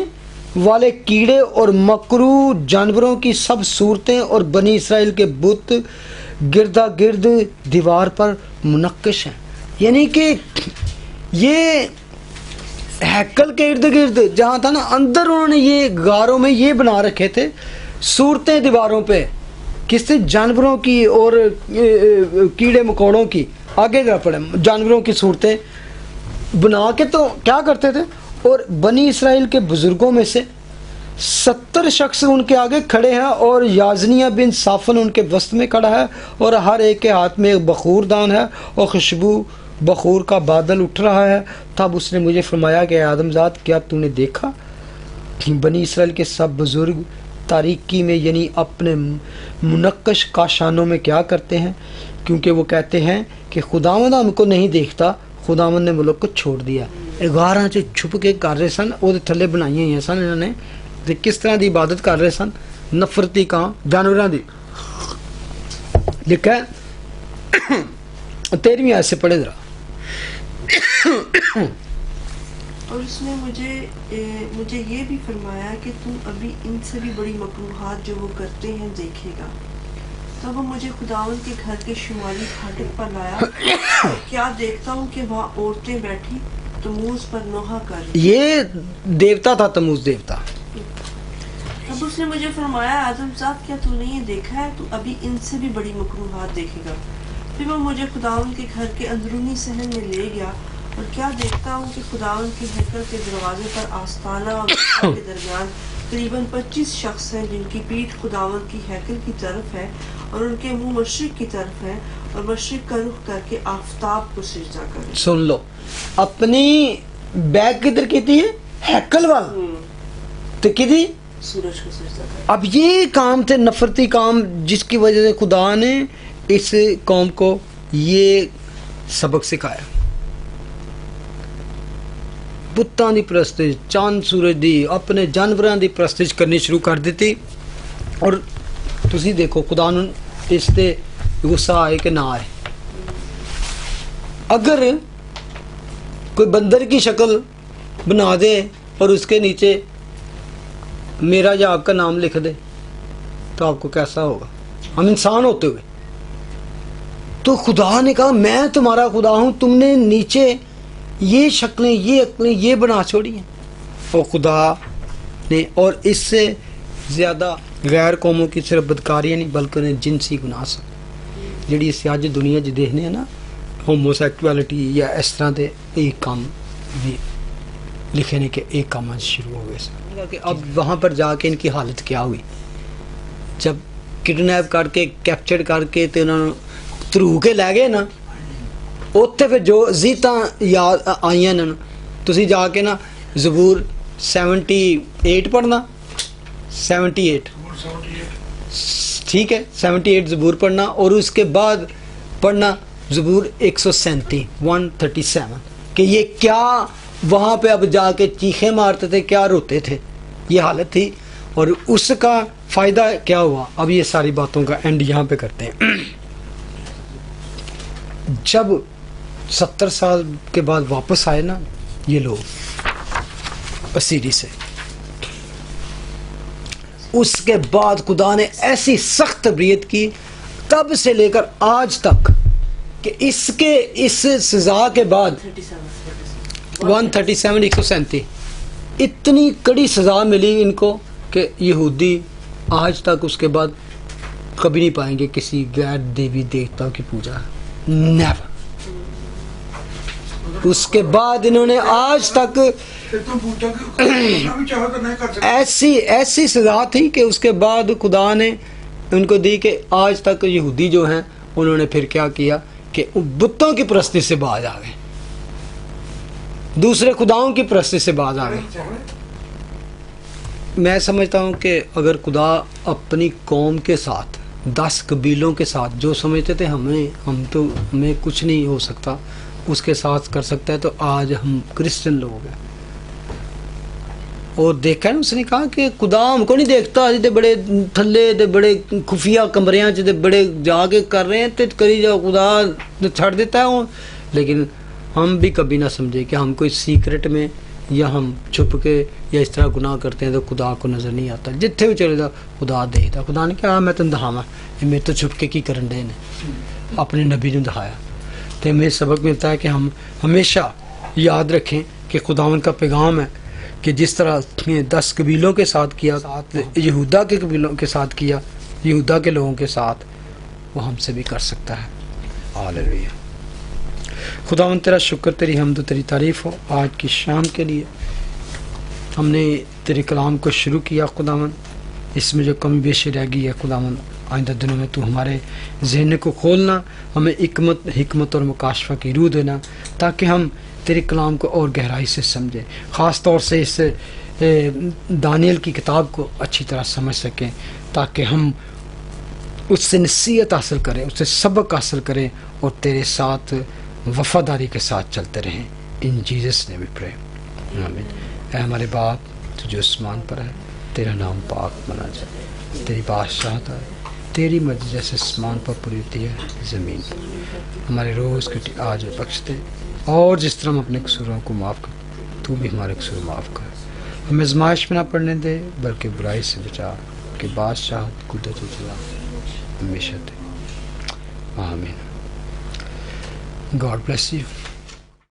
والے کیڑے اور مکروہ جانوروں کی سب صورتیں اور بنی اسرائیل کے بت گردا گرد دیوار پر منقش ہیں. یعنی کہ یہ ہیکل کے ارد گرد جہاں تھا نا اندر انہوں نے یہ غاروں میں یہ بنا رکھے تھے صورتیں دیواروں پہ کس سے جانوروں کی اور کیڑے مکوڑوں کی. آگے ذرا پڑے جانوروں کی صورتیں بنا کے تو کیا کرتے تھے. اور بنی اسرائیل کے بزرگوں میں سے 70 شخص ان کے آگے کھڑے ہیں اور یازنیہ بن صافن ان کے وسط میں کھڑا ہے اور ہر ایک کے ہاتھ میں ایک بخور دان ہے اور خوشبو بخور کا بادل اٹھ رہا ہے. تب اس نے مجھے فرمایا کہ آدم ذات کیا تو نے دیکھا بنی اسرائیل کے سب بزرگ تاریکی میں یعنی اپنے منقش کاشانوں میں کیا کرتے ہیں, کیونکہ وہ کہتے ہیں کہ خداوند ہم کو نہیں دیکھتا, خداوند نے ملک کو چھوڑ دیا. غاراں چ چھپ کے کر رہے سن, وہ تھلے بنائی ہوئی سن انہوں نے, کس طرح دی عبادت کر رہے سن, نفرتی کام جانوراں دی. لکھا ہے 13ویں آیت سے پڑھے ذرا. اور اس نے مجھے یہ بھی فرمایا کہ تم ابھی ان سے بھی بڑی مکروہات جو وہ کرتے ہیں دیکھے گا. تب وہ مجھے خداوند کے گھر کے شمالی پھاٹک پر لایا. کیا دیکھتا ہوں کہ وہاں عورتیں بیٹھی تموز پر نوحہ کر رہی. یہ دیوتا تھا, تموز دیوتا. تب اس نے مجھے فرمایا آدم ذات کیا تو نے یہ دیکھا ہے, تو ابھی ان سے بھی بڑی مکروہات دیکھے گا. پھر وہ مجھے خداوند کے گھر کے اندرونی صحن میں لے گیا اور کیا دیکھتا ہوں کہ خداوند کے ہیکل کے دروازے پر آستانہ اور کے درمیان تقریباً 25 شخص ہیں جن کی پیٹھ خداوند کی ہیکل کی طرف ہے اور ان کے منہ مشرق کی طرف ہے اور مشرق کا رخ کر کے آفتاب کو سجدہ کریں. سن لو, اپنی بیک کدھر کی تھی ہیکل والا تو کی تھی سورج کو سجدہ کریں. اب یہ کام تھے نفرتی کام جس کی وجہ سے خدا نے اس قوم کو یہ سبق سکھایا. بتاں دی پرستش, چاند سورج دی, اپنے جانوراں دی پرستش کرنی شروع کر دیتی. اور تسی دیکھو خدا نے اس تے غصہ آئے کہ نہ آئے. اگر کوئی بندر کی شکل بنا دے اور اس کے نیچے میرا یا آپ کا نام لکھ دے تو آپ کو کیسا ہوگا؟ ہم انسان ہوتے ہوئے. تو خدا نے کہا میں تمہارا خدا ہوں, تم نے نیچے یہ شکلیں یہ عقلیں یہ بنا چھوڑی ہیں. اور خدا نے اور اس سے زیادہ غیر قوموں کی صرف بدکاریاں نہیں بلکہ انہیں جنسی گناہ سے جڑی اس آج دنیا جو دیکھنے ہیں نا ہومو سیکچویلٹی یا اس طرح دے ایک کام بھی لکھے نے کہ ایک کام شروع ہو گئے. کہ اب وہاں پر جا کے ان کی حالت کیا ہوئی جب کڈنیپ کر کے کیپچر کر کے تو انہوں نے تھرو کے لے گئے نا, اتنے پھر جو زیتاں یاد آئیاں نا تسی جا کے نا زبور 78 پڑھنا 78 ٹھیک ہے 78 زبور پڑھنا اور اس کے بعد پڑھنا زبور 137 کہ یہ کیا وہاں پہ اب جا کے چیخیں مارتے تھے, کیا روتے تھے, یہ حالت تھی. اور اس کا فائدہ کیا ہوا, اب یہ ساری باتوں کا اینڈ یہاں پہ کرتے ہیں. جب 70 سال کے بعد واپس آئے نا یہ لوگ اسیری سے, اس کے بعد خدا نے ایسی سخت تربیت کی تب سے لے کر آج تک کہ اس سزا کے بعد 137 اتنی کڑی سزا ملی ان کو کہ یہودی آج تک اس کے بعد کبھی نہیں پائیں گے کسی غیر دیوی دیوتا کی پوجا. نیور. اس کے بعد انہوں نے آج تک ایسی سزا تھی کہ اس کے بعد خدا نے ان کو دی کہ آج تک یہودی جو ہیں انہوں نے پھر کیا کیا کہ بتوں کی پرستی سے باز آ گئے, دوسرے خداؤں کی پرستی سے باز آ گئے. میں سمجھتا ہوں کہ اگر خدا اپنی قوم کے ساتھ 10 قبیلوں کے ساتھ جو سمجھتے تھے ہمیں کچھ نہیں ہو سکتا اس کے ساتھ کر سکتا ہے, تو آج ہم کرسچن لوگ ہیں اور دیکھا نا اس نے کہا کہ خدا ہم کو نہیں دیکھتا تے بڑے تھلے تے بڑے خفیہ کمریاں تے بڑے جا کے کر رہے ہیں تے کری جاؤ خدا چھڑ دیتا ہے وہ. لیکن ہم بھی کبھی نہ سمجھے کہ ہم کوئی سیکرٹ میں یا ہم چھپ کے یا اس طرح گناہ کرتے ہیں تو خدا کو نظر نہیں آتا. جتھے بھی چلے جا خدا دیکھتا. خدا نے کہا میں تن دہاواں یہ میرے تو چھپ کے کی کرن دے نے اپنے نبی نے دکھایا. تو ہمیں سبق ملتا ہے کہ ہم ہمیشہ یاد رکھیں کہ خداوند کا پیغام ہے کہ جس طرح 10 قبیلوں کے ساتھ کیا یہودا کے قبیلوں کے ساتھ کیا یہودا کے لوگوں کے ساتھ وہ ہم سے بھی کر سکتا ہے. ہاللیلویا. خداوند تیرا شکر تیری حمد و تیری تعریف ہو آج کی شام کے لیے. ہم نے تیرے کلام کو شروع کیا خداوند اس میں جو کمی بیشی رہ گئی ہے خداوند آئندہ دنوں میں تو ہمارے ذہن کو کھولنا ہمیں حکمت اور مکاشفہ کی روح دینا تاکہ ہم تیرے کلام کو اور گہرائی سے سمجھیں. خاص طور سے اس دانیل کی کتاب کو اچھی طرح سمجھ سکیں تاکہ ہم اس سے نصیحت حاصل کریں اس سے سبق حاصل کریں اور تیرے ساتھ وفاداری کے ساتھ چلتے رہیں. ان جیزس نے بھی پرے آمین. اے ہمارے باپ تو جو آسمان پر ہے تیرا نام پاک بنا جائے تیری بادشاہت ہے تیری مرضی جیسے آسمان پر پوری ہوتی ہے زمین پر. ہمارے روز کی آج بخش دے اور جس طرح ہم اپنے قصوروں کو معاف کر تو بھی ہمارے قصور معاف کر. ہمیں آزمائش میں نہ پڑنے دے بلکہ برائی سے بچا کہ بادشاہت قدرت و جلال ہمیشہ دے. آمین. God bless you.